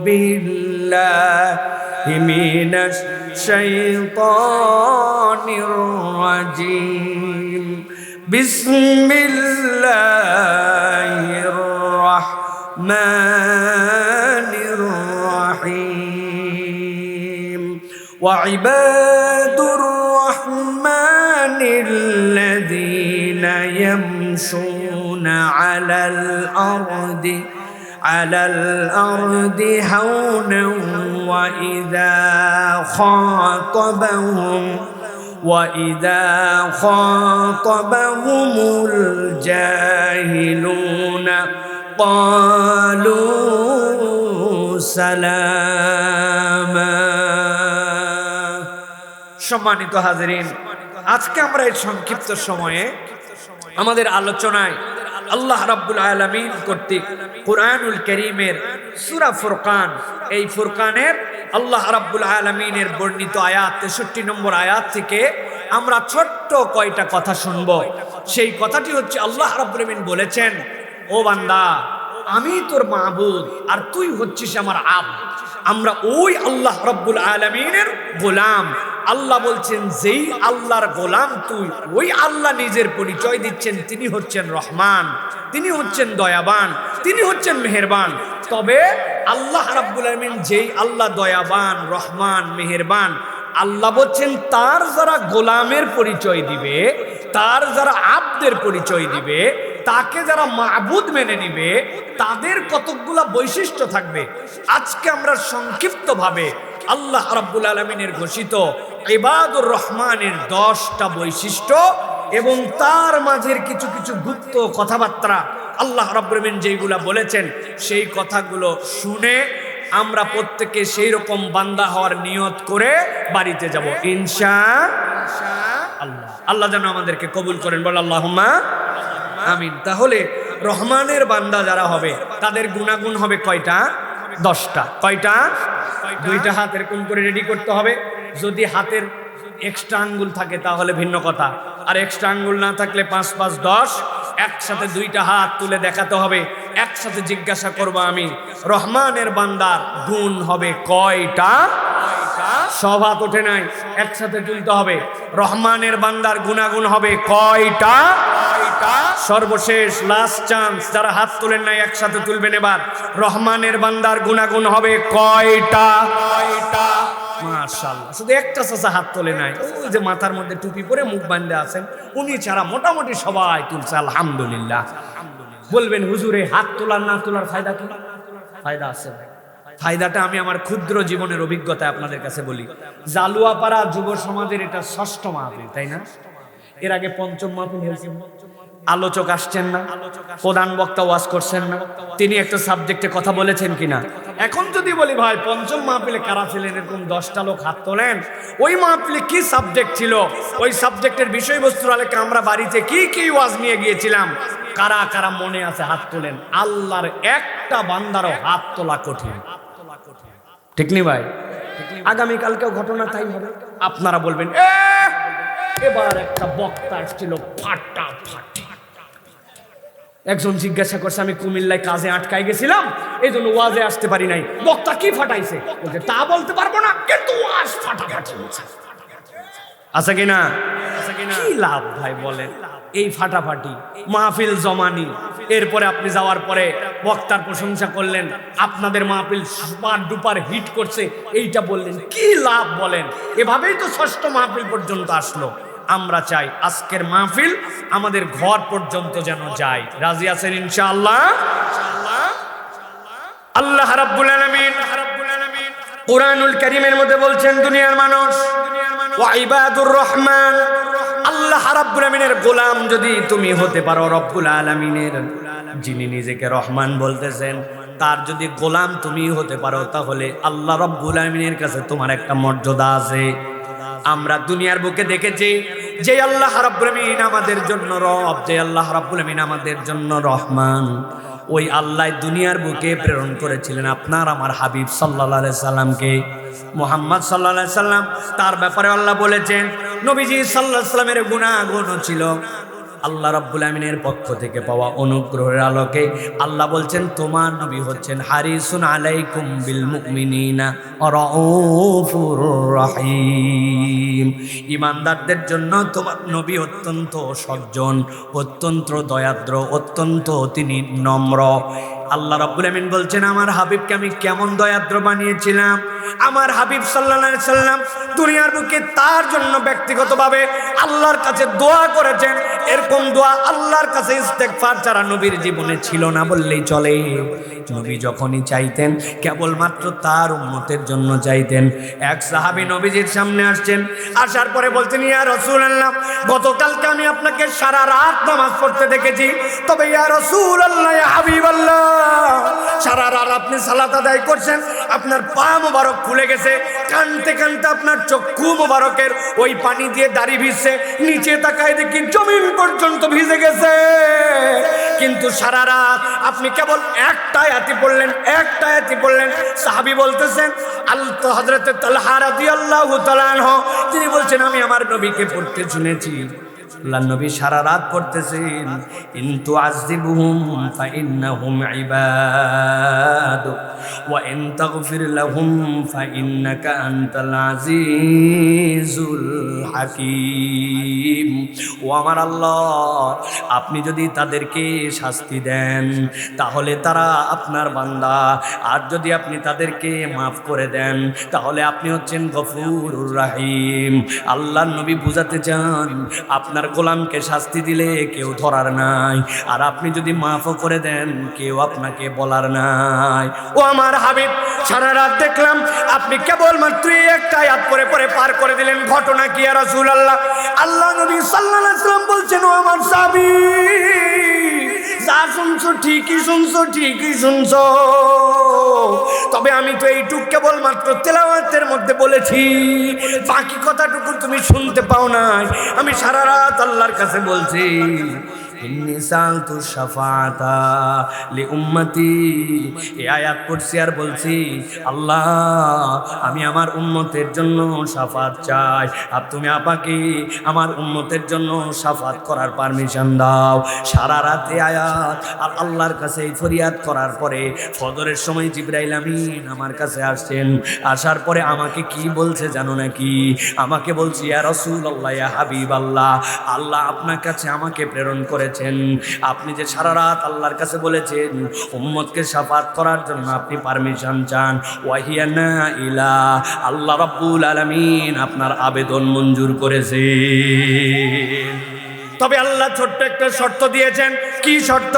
বিল্লাহি মিনাশ শাইতানির রাজিম। বিসমিল্লাহির রাহমানির রাহিম। ওয়া ইবাদুর রাহমানিল্লাযীনা ইয়ামশুনা আলাল আরদি হাওনান وإذا خاطبهم الجاهلون قالوا سلاما। সম্মানিত হাজিরিন, আজকে আমরা এই সংক্ষিপ্ত সময়ে আমাদের আলোচনায় আল্লাহ রাব্বুল আলামিন কর্তৃক কুরআনুল কারীমের সূরা ফুরকান, এই ফুরকানের আল্লাহ রাব্বুল আলামিনের বর্ণিত আয়াত 63 নম্বর আয়াত থেকে আমরা ছোট্ট কয়টা কথা শুনব। সেই কথাটি হচ্ছে, আল্লাহ রাব্বুল আলামিন বলেছেন, ও বান্দা, আমি তোর মাবুদ আর তুই হচ্ছিস আমার আবদ। আমরা ওই আল্লাহ রাব্বুল আলামিনের গোলাম। আল্লাহ বলছেন, যেই আল্লাহর গোলাম তুই, ওই আল্লাহ নিজের পরিচয় দিচ্ছেন, তিনি হচ্ছেন রহমান, তিনি হচ্ছেন দয়াবান, তিনি হচ্ছেন মেহেরবান। তবে আল্লাহ রাব্বুল আলামিন যেই আল্লাহ দয়াবান, রহমান, মেহেরবান, আল্লাহ বলছেন তার যারা গোলামের পরিচয় দিবে, তার যারা আবদের পরিচয় দিবে, তাকে যারা মাবুদ মেনে নিবে, তাদের কতকগুলা বৈশিষ্ট্য থাকবে। আজকে আমরা সংক্ষিপ্তভাবে আল্লাহ রাব্বুল আলামিনের ঘোষিত ইবাদুর রহমানের 10টা বৈশিষ্ট্য এবং তার মাঝের কিছু কিছু গুপ্ত কথাবার্তা আল্লাহ রাব্বুল আলামিন যেইগুলা বলেছেন, সেই কথাগুলো শুনে আমরা প্রত্যেকে সেই রকম বান্দা হওয়ার নিয়ত করে বাড়িতে যাব ইনশাআল্লাহ। আল্লাহ যেন আমাদেরকে কবুল করেন, বল আল্লাহুম্মা আমিন। তাহলে রহমানের বান্দা যারা হবে তাদের গুণাগুণ হবে কয়টা? 10টা। কয়টা? 2টা হাত এরকম করে রেডি করতে হবে। যদি হাতের এক্সট্রা আঙ্গুল থাকে তাহলে ভিন্ন কথা, আর এক্সট্রা আঙ্গুল না থাকলে 5 5 10 একসাথে 2টা হাত তুলে দেখাতে হবে। একসাথে জিজ্ঞাসা করব আমি, রহমানের বান্দার গুণ হবে কয়টা? সব হাত ওঠে নাই, একসাথে তুলতে হবে। রহমানের বান্দার গুণাগুণ হবে কয়টা? সর্বশেষ লাস্ট চান্স, যারা হাত তুলেন নাই একসাথে তুলবেন এবার। রহমানের বান্দার গুণাগুণ হবে কয়টা? মাশাআল্লাহ, শুধু একটা চাচা হাত তোলে নাই, ওই যে মাথার মধ্যে টুপি পরে মুখ বাঁধে আছেন, উনি ছাড়া মোটামুটি সবাই তুলছে, আলহামদুলিল্লাহ। বলবেন, হুজুরে হাত তোলার না তোলার ফায়দা কি? ফায়দা আছে। ফায়দাটা আমি আমার ক্ষুদ্র জীবনের অভিজ্ঞতায় আপনাদের কাছে বলি। জালুয়াপাড়া যুব সমাজের এটা 6ষ্ঠ মাহফিল, তাই না? এর আগে 5ম মাহফিল হয়েছে। আলোচক আসছেন না, প্রধান বক্তা ওয়াজ করছেন না, তিনি একটা সাবজেক্টে কথা বলেছেন কিনা? এখন যদি বলি, ভাই 5ম মাহফিলে কারা ছিলেন, এরকম 10টা লোক হাত তোলেন। ওই মাহফিলে কি সাবজেক্ট ছিল, ওই সাবজেক্টের বিষয়বস্তুর আলোকে আমরা বাড়িতে কি কি ওয়াজ নিয়ে গিয়েছিলাম, কারা কারা মনে আছে হাত তোলেন। আল্লাহর একটা বান্দারও হাত তোলা কঠিন, ঠিক নি ভাই? আগামীকালকেও ঘটনা তাই হবে। আপনারা বলবেন, এবার একটা বক্তা আসছিল ফাটাফাটি। একজন জিজ্ঞাসা করছে, আমি কুমিল্লায় কাজে আটকাই গেছিলাম, এই জন্য ওয়াজে আসতে পারি নাই। বক্তা কি ফাটাইছে? বলছে, তা বলতে পারবো না, কিন্তু ওয়াজ ফাটাফাটি হয়েছে। আছে কিনা? কি লাভ ভাই বলেন? এই ফাটাফাটি মাহফিল জমানি, এরপরে আপনি যাওয়ার পরে বক্তার প্রশংসা করলেন, আপনাদের মাহফিল সুপার ডুপার হিট করছে, এইটা বললেন, কি লাভ বলেন? এভাবেই তো 6ষ্ঠ মাহফিল পর্যন্ত আসলো। আমরা চাই আজকের মাহফিল আমাদের ঘর পর্যন্ত যেন যায়। রাজি আছেন ইনশাআল্লাহ? আল্লাহ রাব্বুল আলামিন কুরআনুল কারীমের মধ্যে বলছেন, দুনিয়ার মানুষ ওয়া ইবাদুর রহমান, আল্লাহ রাব্বুল আলামিনের গোলাম যদি তুমি হতে পারো, রব্বুল আলামিনের যিনি নিজেকে রহমান বলতেছেন, তার যদি গোলাম তুমি হতে পারো, তাহলে আল্লাহ রাব্বুল আলামিনের কাছে তোমার একটা মর্যাদা আছে। আমরা দুনিয়ার বুকে দেখেছি যে আল্লাহ রাব্বুল আলামিন আমাদের জন্য রব, যে আল্লাহ রাব্বুল আলামিন আমাদের জন্য রহমান, ওই আল্লাহ দুনিয়ার বুকে প্রেরণ করেছিলেন আপনার আমার হাবিব সাল্লাল্লাহু আলাইহি সাল্লামকে, মুহাম্মদ সাল্লাল্লাহু আলাইহি সাল্লাম। তার ব্যাপারে আল্লাহ বলেছেন, নবীজি সাল্লাল্লাহু আলাইহি সাল্লামের গুনাহগুণ ছিল আল্লাহ রাব্বুল আমিনের পক্ষ থেকে পাওয়া অনুগ্রহের আলোকে আল্লাহ বলছেন তোমার নবী হচ্ছেন হারিসুন আলাইকুম বিল মুমিনিনা রাউফুর রহিম। ইমানদারদের জন্য তোমার নবী অত্যন্ত সজ্জন, অত্যন্ত দয়াদ্র, অত্যন্ত তিনি নম্র। আল্লাহ রাব্বুল আমিন বলছেন আমার হাবিবকে আমি কেমন দয়াদ্র বানিয়েছিলাম। আমার হাবিব সাল্লাল্লাহু আলাইহি সাল্লাম দুনিয়ার বুকে তার জন্য ব্যক্তিগতভাবে আল্লাহর কাছে দোয়া করেছেন। এরকম দোয়া আল্লাহর কাছে ইস্তেগফার ছাড়া নবীর জীবনে ছিল না বললেই চলে। নবী যখনই চাইতেন কেবলমাত্র তার উম্মতের জন্য চাইতেন। এক সাহাবী নবীজির সামনে আসছেন, আসার পরে বলতেন ইয়া রাসূলুল্লাহ গতকালকে আমি আপনাকে সারা রাত নামাজ পড়তে দেখেছি, তবে ইয়া রাসূলুল্লাহ ইয়া হাবিবাল্লাহ সারা রাত আপনি সালাত আদায় করছেন, আপনার পা মোবারক খুলে গেছে, কানতে কানতে আপনার চক্ষু মোবারকের ওই পানি দিয়ে দাড়ি ভিজছে, নিচে তাকায় দেখি জমিন পর্যন্ত ভিজে গেছে। কিন্তু সারা রাত আপনি কেবল একটা আয়াতি পড়লেন, একটা আয়াতি পড়লেন। সাহাবী বলতেছেন আল্লাহ হযরত তালহা রাদিয়াল্লাহু তাআলা আনহু তিনি বলছেন আমি আমার নবীকে পড়তে শুনেছি। আল্লাহর নবী সারা রাত পড়তেছেন ইন তুআযিবুহুম ফাইন্নাহুম ইবাদু ওয়া ইন তাগফির লাহুম ফাইন্নাকা আনতাল আজিজুল হাকীম। ও আমার আল্লাহ আপনি যদি তাদেরকে শাস্তি দেন তাহলে তারা আপনার বান্দা, আর যদি আপনি তাদেরকে মাফ করে দেন তাহলে আপনি হচ্ছেন গফুরুর রহিম। আল্লাহর নবী বুঝাতে চান আপনার গোলামকে শাস্তি দিলে কেউ ধরার নাই, আর আপনি যদি মাফও করে দেন কেউ আপনাকে বলার নাই। ও আমার হাবিব সারা রাত দেখলাম আপনি কেবলমাত্র একটা আয়াত পরে পরে পার করে দিলেন, ঘটনা কি ইয়া রাসূলুল্লাহ? আল্লাহ নবী সাল্লাল্লাহু আলাইহি ওয়াসাল্লাম বলছেন ও আমার সাহাবী যা শুনছো ঠিকই শুনছো, ঠিকই শুনছো, তবে আমি তো এইটুক কেবলমাত্র তেলাওয়াতের মধ্যে বলেছি, বাকি কথাটুকু তুমি শুনতে পাও নাই। আমি সারা রাত আল্লাহর কাছে বলছি ইন্নী সালতু শাফাআতা লি উম্মতি, এই আয়াত পড়ছি আর বলছি আল্লাহ আমি আমার উম্মতের জন্য শাফাত চাই, আর তুমি আপাকে আমার উম্মতের জন্য শাফাত করার পারমিশন দাও। সারা রাতে আয়াত আর আল্লাহর কাছে ফরিয়াদ করার পরে ফজরের সময় জিবরাইল আমিন আমার কাছে আসছেন। আসার পরে আমাকে কি বলছে জানো নাকি? আমাকে বলছে ইয়া রাসূলুল্লাহ ইয়া হাবিবাল্লাহ আল্লাহ আপনার কাছে আমাকে প্রেরণ করেছেন, আপনি যে সারা রাত আল্লাহর কাছে বলেছেন উম্মতকে শাফাত করার জন্য আপনি পারমিশন চান, ওয়াহিয়া নাইলা আল্লাহ রাব্বুল আলামিন আপনার আবেদন মঞ্জুর করেছে। তবে আল্লাহ ছোট্ট একটা শর্ত দিয়েছেন। কি শর্ত?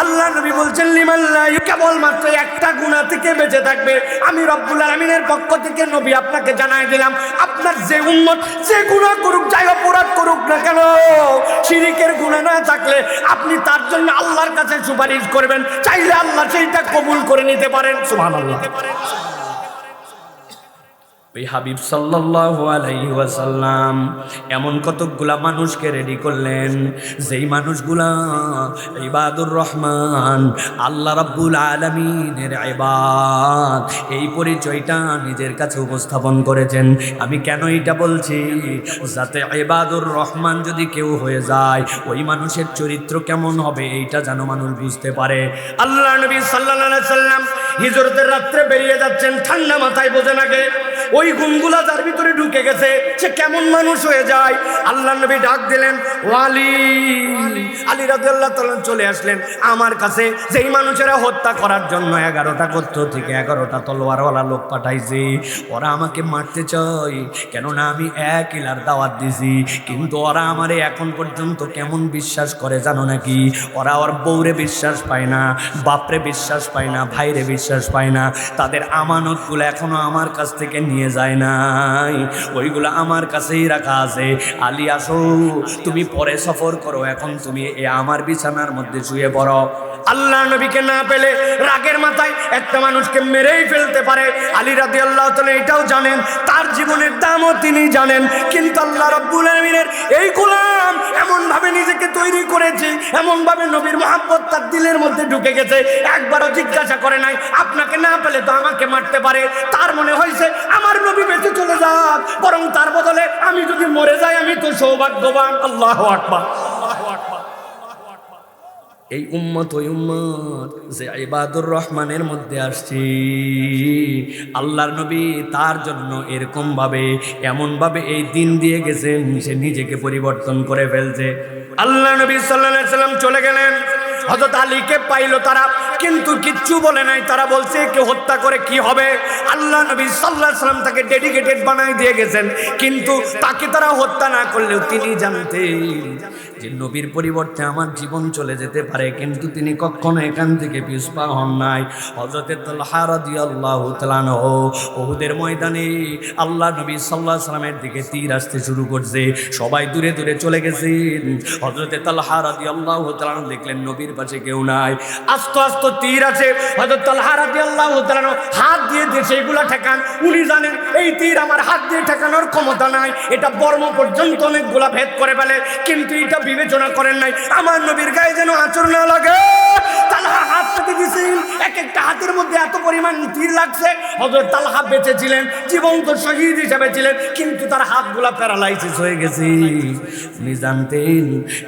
আল্লাহ নবী বলছেন লিমাল্লাহ কেবলমাত্র একটা গুনাহ থেকে বেঁচে থাকবে আমি রব্বুল আলামিনের পক্ষ থেকে নবী আপনাকে জানাই দিলাম আপনার যে উম্মত যে গুনাহ করুক যাই অপরাধ করুক না কেন, শিরকের গুনাহ না থাকলে আপনি তার জন্য আল্লাহর কাছে সুপারিশ করবেন, চাইলে আল্লাহ সেইটা কবুল করে নিতে পারেন। সুবহানাল্লাহ। ওই হাবিব সাল্লাল্লাহু আলাইহি ওয়াসাল্লাম এমন কতগুলা মানুষকে রেডি করলেন যেই মানুষগুলা ইবাদুর রহমান, আল্লাহ রাব্বুল আলামিনের ইবাদ, এই পরিচয়টা নিজের কাছে উপস্থাপন করেছেন। আমি কেন এটা বলছি? যাতে ইবাদুর রহমান যদি কেউ হয়ে যায় ওই মানুষের চরিত্র কেমন হবে এইটা যেন মানুষ বুঝতে পারে। আল্লাহ নবী সাল্লাল্লাহু আলাইহি ওয়াসাল্লাম হিজরতের রাত্রে বেরিয়ে যাচ্ছেন, ঠান্ডা মাথায় বোঝে নাকি ওই গুণগুলা যার ভিতরে ঢুকে গেছে সে কেমন মানুষ হয়ে যায়। আল্লাহ নবী ডাক দিলেন ওয়ালি, আলী রাদিয়াল্লাহু তাআলা চলে আসলেন আমার কাছে। যেই মানুষেরা হত্যা করার জন্য 11টা গোত্র থেকে 11টা তলোয়ারওয়ালা লোক পাঠাইছে, ওরা আমাকে মারতে চায়, কেননা আমি এক ইলার দাওয়াত দিছি, কিন্তু ওরা আমারে এখন পর্যন্ত কেমন বিশ্বাস করে জানো নাকি? ওরা ওর বউরে বিশ্বাস পায় না, বাপরে বিশ্বাস পায় না, ভাইরে বিশ্বাস পায় না, তাদের আমানতগুলো এখনো আমার কাছ থেকে নিয়ে যায় নাই, ওইগুলো আমার কাছেই রাখা আছে। আলী আসো, তুমি পরে সফর করো, এখন তুমি আমার বিছানার মধ্যে শুয়ে পড়ো। আল্লাহ নবীকে না পেলে রাগের মাথায় একটা মানুষকে মেরেই ফেলতে পারে। আলী রাদিয়াল্লাহু তাআলা এটাও জানেন, তার জীবনের দামও তিনি জানেন, কিন্তু আল্লাহ রাব্বুল আলামিনের এই গোলাম এমন ভাবে নিজেকে তৈরি করেছে, এমন ভাবে নবীর মহব্বত তার দিলের মধ্যে ঢুকে গেছে, একবারও জিজ্ঞাসা করে নাই আপনাকে না পেলে তো আমাকে মারতে পারে। তার মনে হয়েছে আমার নবী বেঁচে চলে যাক, বরং তার বদলে আমি যদি মরে যাই আমি তো সৌভাগ্যবান। আল্লাহু আকবার, আল্লাহু আকবার। এই উম্মত ওই উম্মত যে ইবাদুর রহমানের মধ্যে আসছে, আল্লাহর নবী তার জন্য এরকম ভাবে এমন ভাবে এই দিন দিয়ে গেছেন, সে নিজেকে পরিবর্তন করে ফেলছে। আল্লাহ নবী সাল্লাল্লাহু আলাইহি সাল্লাম চলে গেলেন, হযরত আলীকে পাইল তারা, কিন্তু কিচ্ছু বলে নাই। তারা বলছে কে হত্যা করে কি হবে। আল্লাহ নবী সাল্লাল্লাহু আলাইহি সাল্লাম তাকে ডেডিকেটেড বানাই দিয়ে গেছেন, কিন্তু তাকে তারা হত্যা না করলেও তিনি জানতেন যে নবীর পরিবর্তে আমার জীবন চলে যেতে পারে, কিন্তু তিনি কখনো এখান থেকে পিছপা হন নাই। হযরত তালহা রাদিয়াল্লাহু তাআলা আনহু উহুদের ময়দানে আল্লাহ নবী সাল্লাল্লাহু আলাইহি সাল্লামের দিকে তীর আসতে শুরু করছে, সবাই দূরে দূরে চলে গেছেন। হযরত তালহা রাদিয়াল্লাহু তাআলা আনহু দেখলেন নবীর পাশে কেউ নাই, আস্তে আস্তে তীর আছে। হযরত তালহা রাদিয়াল্লাহু তাআলা আনহু হাত দিয়ে সেইগুলা ঠেকান, উনি জানেন এই তীর আমার হাত দিয়ে ঠেকানোর ক্ষমতা নাই, এটা বর্ম পর্যন্ত অনেকগুলা ভেদ করে ফেলে, কিন্তু এটা বিবেচনা করেন নাই আমার নবীর গায়ে যেন আঁচড় না লাগে। তালহা হাত পেতে দিয়েছেন, এক একটা হাতের মধ্যে এত পরিমাণ তীর লাগছে। হযরত তালহা বেঁচে ছিলেন, জীবন্ত শহীদ হিসেবে ছিলেন, কিন্তু তার হাতগুলা প্যারালাইসিস হয়ে গেছে। উনি জানতেন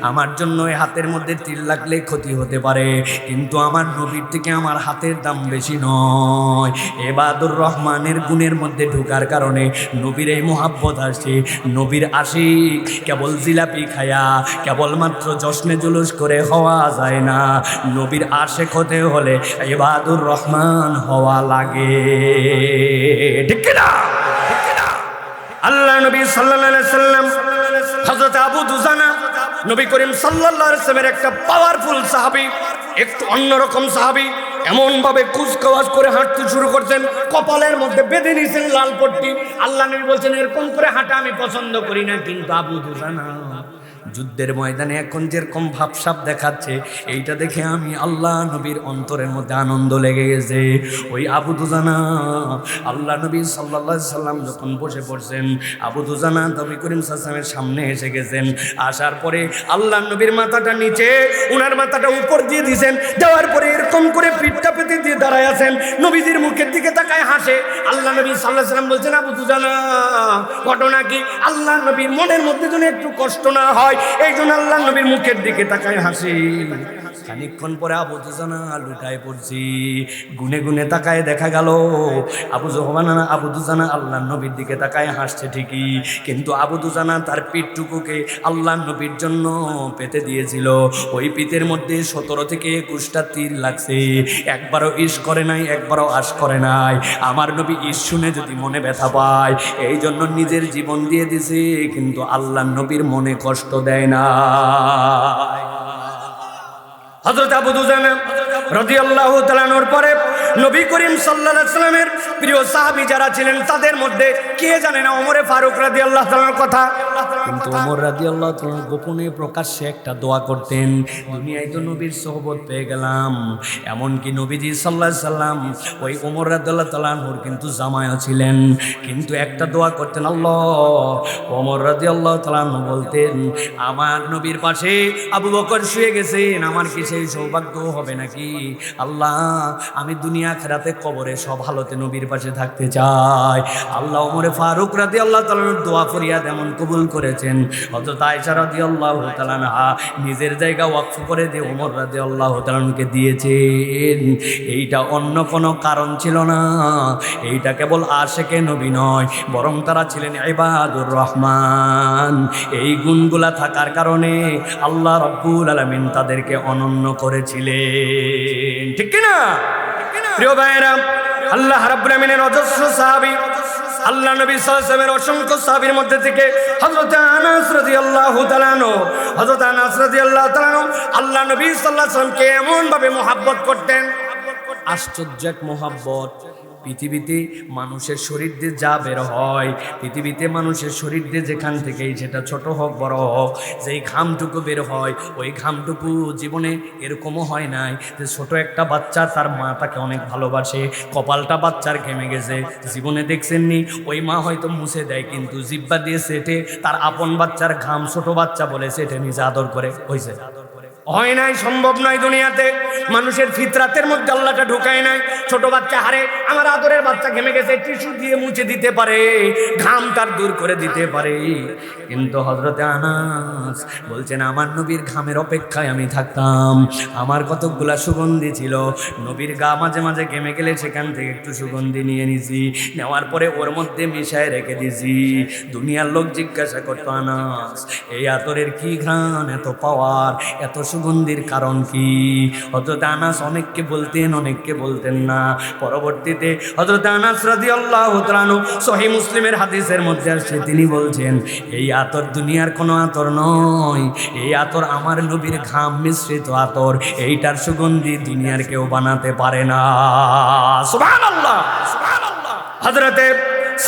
আমার জন্য এই হাতের মধ্যে তীর লাগলে ক্ষতি হতে পারে, কিন্তু আমার নবীর থেকে আমার হাতের দাম বেশি নয়। ইবাদুর রহমানের গুণের মধ্যে ঢোকার কারণে নবীর এই মোহাব্বত আসছে। নবীর আশিক কেবল জিলাপি খায়া কেবলমাত্র জশ্নে জুলুস করে হওয়া যায় না, নবীর আশিক হতে হলে ইবাদুর রহমান হওয়া লাগে, ঠিক কিনা? আল্লাহ নবী সাল্লাল্লাহু আলাইহি সাল্লাম হযরত আবু দুজানা নবী করিম সাল্লাল্লাহু আলাইহি সাল্লামের একটা পাওয়ারফুল সাহাবী, একটু অন্যরকম সাহাবী, এমন ভাবে কুচকাওয়াজ করে হাঁটতে শুরু করছেন, কপালের মধ্যে বেঁধে নিয়েছেন লাল পট্টি। আল্লাহ নবী বলছেন এরকম করে হাঁটা আমি পছন্দ করি না, কিন্তু আবু দুজানা যুদ্ধের ময়দানে এখন যেরকম ভাবসাব দেখাচ্ছে, এইটা দেখে আমি আল্লাহ নবীর অন্তরের মধ্যে আনন্দ লেগে গেছে। ওই আবু দুজানা আল্লাহ নবী সাল্লাল্লাহু আলাইহি সাল্লাম যখন বসে পড়ছেন, আবু দুজানা নবী করিম সাল্লাল্লাহু আলাইহি সাল্লামের সামনে এসে গেছেন। আসার পরে আল্লাহ নবীর মাথাটা নিচে, উনার মাথাটা উপর দিয়ে দিয়েছেন, দেওয়ার পরে এরকম করে পিঠটা পেতে দিয়ে দাঁড়ায় আছেন, নবীজির মুখের দিকে তাকায় হাসে। আল্লাহ নবী সাল্লাল্লাহু আলাইহি সাল্লাম বলছেন আবু দুজানা ঘটনা কি? আল্লাহ নবীর মনের মধ্যে যেন একটু কষ্ট না হয়, এই জন্য আল্লাহ নবীর মুখের দিকে তাকায় হাসি। খানিকক্ষণ পরে আবু দুজানা লুটায় পড়ছি, গুনে গুনে তাকায় দেখা গেল আবু দুজানা আল্লাহ নবীর দিকে তাকায় হাসছে ঠিকই, কিন্তু আবু দুজানা তার পিঠটুকুকে আল্লাহ নবীর জন্য পেতে দিয়েছিল। ওই পিঠের মধ্যে 17 থেকে 21টা তীর লাগছে, একবারও ইশ করে নাই, একবারও আশ করে নাই। আমার নবী ইশ শুনে যদি মনে ব্যথা পায়, এই জন্য নিজের জীবন দিয়ে দিছে, কিন্তু আল্লাহ নবীর মনে কষ্ট দেয় না। হযরত আবু দুজানা রাদিয়াল্লাহু তাআলা আনহুর পরে নবী করিম সাল্লাল্লাহু আলাইহি সাল্লামের প্রিয় সাহাবী যারা ছিলেন, তাদের মধ্যে কে জানে না ওমরে ফারুক রাদিয়াল্লাহু তাআলার কথা। কিন্তু ওমর রাদিয়াল্লাহু তাআলা গোপনে প্রকাশ্যে একটা দোয়া করতেন, দুনিয়ায় তো নবীর সোহবত পেয়ে গেলাম। এমনকি নবীজি সাল্লাল্লাহু আলাইহি সাল্লাম ওই ওমর রাদিয়াল্লাহু তাআলা আনহুর কিন্তু জামায়া ছিলেন, কিন্তু একটা দোয়া করতেন আল্লাহ। ওমর রাদিয়াল্লাহু তাআলা আনহু বলতেন আমার নবীর পাশে আবু বকর শুয়ে গেছেন, আমার কি সেই সৌভাগ্য হবে নাকি? আল্লাহ আমি দুনিয়া আখিরাতে কবরে সব হালতে নবীর পাশে থাকতে চাই। আল্লাহ ওমরে ফারুক রাদিয়াল্লাহু তাআলা আনহুর দোয়া ফরিয়াদ এমন কবুল করেছেন, হযরত আয়েশা রাদিয়াল্লাহু তাআলা আনহা নিজের জায়গা ওয়াকফ করে দিয়ে ওমর রাদিয়াল্লাহু তাআলা আনহুকে দিয়েছেন। এইটা অন্য কোনো কারণ ছিল না, এইটা কেবল আশেকে নবী নয়, বরং তারা ছিলেন ইবাদুর রহমান। এই গুণগুলা থাকার কারণে আল্লাহ রাব্বুল আলামিন তাদেরকে অনন্য করেছিলেন, ঠিক কিনা? প্রিয় ভাইয়েরা, আল্লাহ রাব্বুল আলামিনের অজস্র সাহাবী, আল্লাহ নবী সাল্লাল্লাহু আলাইহি ওয়াসাল্লামের অসংখ্য সাহাবীর মধ্যে থেকে হযরত আনাস রাদিয়াল্লাহু তাআলা আনহু, হযরত আনাস রাদিয়াল্লাহু তাআলা আনহু আল্লাহ নবী সাল্লাল্লাহু আলাইহি ওয়াসাল্লামকে এমন ভাবে মহব্বত করতেন, আশ্চর্য এক মহব্বত। পৃথিবীতে মানুষের শরীর দিয়ে যা বের হয়, পৃথিবীতে মানুষের শরীর দিয়ে যেখান থেকেই সেটা ছোট হোক বড় হোক, যেই ঘামটুকু বের হয়, ওই ঘামটুকু জীবনে এরকমও হয় নাই যে ছোট একটা বাচ্চা তার মা তাকে অনেক ভালোবাসে, কপালটা বাচ্চার ঘেমে গেছে, জীবনে দেখছেননি? ওই মা হয়তো মুছে দেয়, কিন্তু জিহ্বা দিয়ে সেটে তার আপন বাচ্চার ঘাম ছোট বাচ্চা বলে সেটে নিজে আদর করে, হয়েছে? হয় নাই, সম্ভব নয়। দুনিয়াতে মানুষের ফিতরাতের মধ্যে আল্লাহটা ঢুকায় নাই। ছোট বাচ্চা, হারে আমার আদরের বাচ্চা ঘেমে গেছে, টিস্যু দিয়ে মুছে দিতে পারে, ঘাম তার দূর করে দিতে পারে। কিন্তু হযরতে আনাস বলছেন, আমার নবীর ঘামের অপেক্ষায় আমি থাকতাম। আমার কতকগুলা সুগন্ধি ছিল, নবীর গা মাঝে মাঝে ঘেমে গেলে সেখান থেকে একটু সুগন্ধি নিয়ে নিছি, নেওয়ার পরে ওর মধ্যে মিশায় রেখে দিছি। দুনিয়ার লোক জিজ্ঞাসা করতো, আনাস এই আতরের কি ঘ্রাণ, এত পাওয়ার, এত সুগন্ধির কারণ কি? হযরত আনাস অনেককে বলতেন, অনেককে বলতেন না। পরবর্তীতে হযরত আনাস রাদিয়াল্লাহু তাআলা আনহু সহিহ মুসলিমের হাদিসের মধ্যে আসছে, তিনি বলছেন, এই আতর দুনিয়ার কোনো আতর নয়, এই আতর আমার নবীর ঘাম মিশ্রিত আতর, এইটার সুগন্ধি দুনিয়ার কেউ বানাতে পারে না। সুবহানাল্লাহ, সুবহানাল্লাহ। হযরতে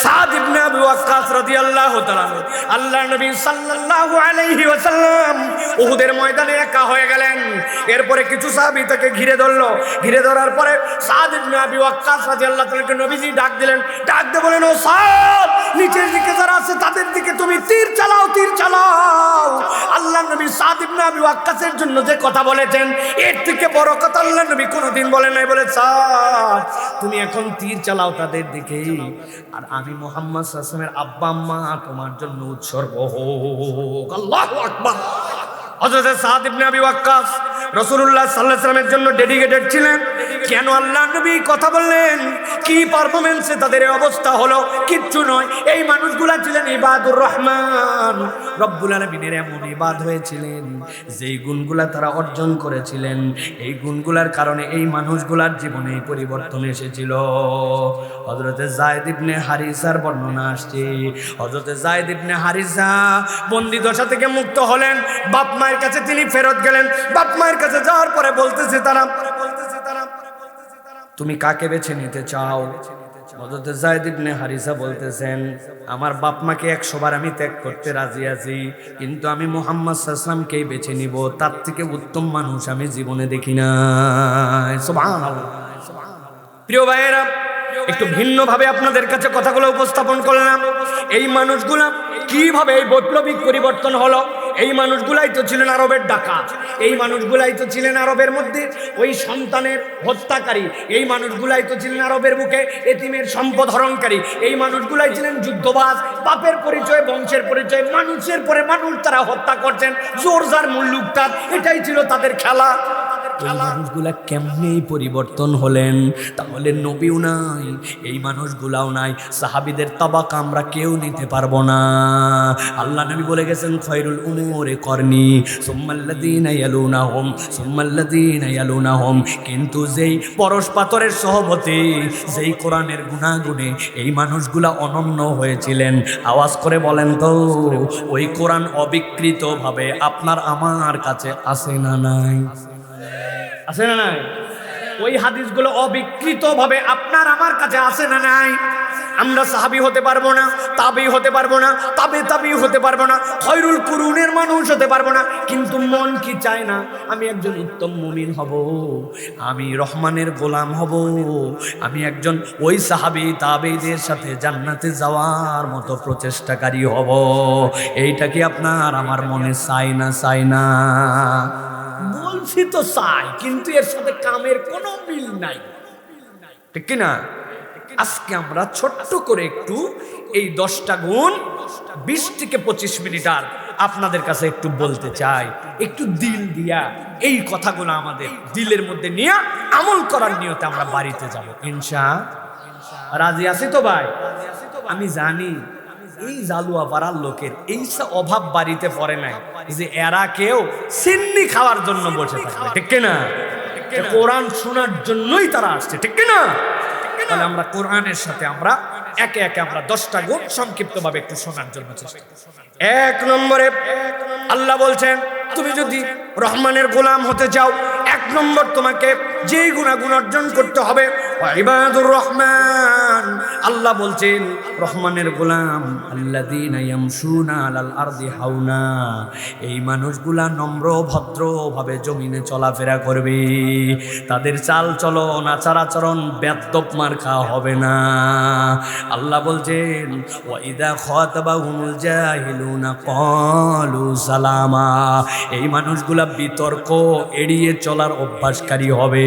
সাদ ইবনে আবু ওয়াক্কাস রাদিয়াল্লাহু তাআলা আল্লাহর নবী সাল্লাল্লাহু আলাইহি ওয়াসাল্লাম উহুদের ময়দানে একা হয়ে গেলেন। এরপরে কিছু সাহাবী তাকে ঘিরে ধরলো। ঘিরে ধরার পরে সাদ ইবনে আবু ওয়াক্কাস রাদিয়াল্লাহু তাআলাকে নবীজি ডাক দিলেন। ডাক দিয়ে বলেন, ও সাদ, নিচের দিকে যারা আছে তাদের দিকে তুমি তীর চালাও, তীর চালাও। আল্লাহর নবী সাদ ইবনে আবু ওয়াক্কাসের জন্য যে কথা বলেছেন, এর থেকে বড় কথা আল্লাহর নবী কোনোদিন বলেন নাই। বলে, সাদ তুমি এখন তীর চালাও তাদের দিকে, আর আমি মুহাম্মদ সাল্লাল্লাহু আলাইহি ওয়াসাল্লামের আব্বা আম্মা তোমার জন্য উৎসর্গ হোক। আল্লাহু আকবার। হযরত সাদ ইবনে আবি ওয়াক্কাস রাসূলুল্লাহ সাল্লাল্লাহু আলাইহি ওয়াসাল্লামের জন্য ডেডিকেটেড ছিলেন। কেন আল্লাহর নবী কথা বললেন, কি পারফরম্যান্সে তাদের এই অবস্থা হলো? কিচ্ছু নয়, এই মানুষগুলা ছিলেন ইবাদুর রহমান, রব্বুল আলামিনের এমন ইবাদ হয়েছিলেন, যেই গুণগুলা তারা অর্জন করেছিলেন, এই গুণগুলার কারণে এই মানুষগুলার জীবনে পরিবর্তন এসেছিল। হযরতে যায়েদ ইবনে হারিসার বর্ণনা আসছে। হযরতে যায়েদ ইবনে হারিসা বন্দী দশা থেকে মুক্ত হলেন, বাপ মায়ের কাছে তিনি ফেরত গেলেন। বাপ মায়ের কাছে যাওয়ার পরে বলতেছে তারা, তুমি কাকে বেছে নিতে চাও? হযরত যায়েদ ইবনে হারিসা বলতেছেন, আমার বাপ মাকে 100 বার আমি ত্যাগ করতে রাজি আছি, কিন্তু আমি মুহাম্মদ সাল্লাল্লাহু আলাইহি ওয়াসাল্লামকেই বেছে নিব, তার থেকে উত্তম মানুষ আমি জীবনে দেখি না। সুবহানাল্লাহ। প্রিয় ভাইয়েরা, একটু ভিন্নভাবে আপনাদের কাছে কথাগুলো উপস্থাপন করলাম। এই মানুষগুলা কিভাবে এই বৈপ্লবিক পরিবর্তন হলো? এই মানুষগুলাই তো ছিলেন আরবের ডাকাত, এই মানুষগুলাই তো ছিলেন আরবের মধ্যে ওই সন্তানের হত্যাকারী, এই মানুষগুলাই তো ছিলেন আরবের বুকে এতিমের সম্পদ হরণকারী, এই মানুষগুলাই ছিলেন যুদ্ধবাজ, বাপের পরিচয়, বংশের পরিচয়, মানুষের পরে মানুষ তারা হত্যা করছেন, জোরজার মুল্লুকতার, এটাই ছিল তাদের খেলা। এই মানুষগুলা কেমনে পরিবর্তন হলেন? তাহলে নবীও নাই, এই মানুষগুলাও নাই, সাহাবীদের তাবাকা আমরা কেউ নিতে পারবো না। আল্লাহ নবী বলে গেছেন, খয়রুল উমুরি করনি সুম্মাল্লাযীনা ইয়ালুনাহুম সুম্মাল্লাযীনা ইয়ালুনাহুম। কিন্তু যেই পরশ পাথরের সহবতে, যেই কোরআনের গুণাগুণে এই মানুষগুলা অনন্য হয়েছিলেন, আওয়াজ করে বলেন তো, ওই কোরআন অবিকৃতভাবে আপনার আমার কাছে আছে না নাই? আছে না নাই? ওই হাদিসগুলো অবিকৃতভাবে আপনার আমার কাছে আছে না নাই? আমরা সাহাবী হতে পারবো না, তাবেঈ হতে পারবো না, তাবেঈ হতে পারবো না, খয়রুল কুরুনের মানুষ হতে পারবো না, কিন্তু মন কি চায় না আমি একজন উত্তম মুমিন হব, আমি রহমানের গোলাম হব, আমি একজন ওই সাহাবী তাবেঈদের সাথে জান্নাতে যাওয়ার মতো প্রচেষ্টাকারী হব? এইটা কি আপনার আমার মনে চাই না? চাই না? বলছি তো চাই, কিন্তু এর সাথে কামের কোনো মিল নাই, ঠিক কিনা? আজকে আমরা ছোট্ট করে একটু এই 10টা গুণ 20 থেকে 25 মিনিট আর আপনাদের কাছে একটু বলতে চাই, একটু দিল দিয়া এই কথাগুলো আমাদের দিলের মধ্যে নিয়ে আমল করার নিয়তে আমরা বাড়িতে যাব ইনশাআল্লাহ। রাজি আছি তো ভাই? আমি জানি এই জালুয়া পাড়ার লোকের এই অভাব বাড়িতে পড়ে নাই যে এরা কেউ সিন্নি খাওয়ার জন্য বসে থাকবে, ঠিক কিনা? কোরআন শোনার জন্যই তারা আসছে, ঠিক কিনা? তাহলে আমরা কোরআনের সাথে আমরা একে একে আমরা 10টা গুণ সংক্ষিপ্তভাবে একটু শোনার জন্য চেষ্টা করি। 1 নম্বরে আল্লাহ বলছেন, তুমি যদি রহমানের গোলাম হতে চাও, 1 নম্বর তোমাকে যেই গুণাগুণ অর্জন করতে হবে, ইবাদুর রহমান, আল্লাহ বলছেন রহমানের গোলাম, আল্লাযীনা ইয়ামশুনা আলাল আরদি হাওনা, এই মানুষগুলা নম্র ভদ্র ভাবে জমিনে চলাফেরা করবে, তাদের চাল চলন আচার আচরণ বেয়াদব মার্কা হবে না। আল্লাহ বলছেন ওয়া ইযা খাতাবাহুমুল জাহিলুনা ক্বালু সালামা, এই মানুষগুলা বিতর্ক এড়িয়ে চলার অভ্যাসকারী হবে।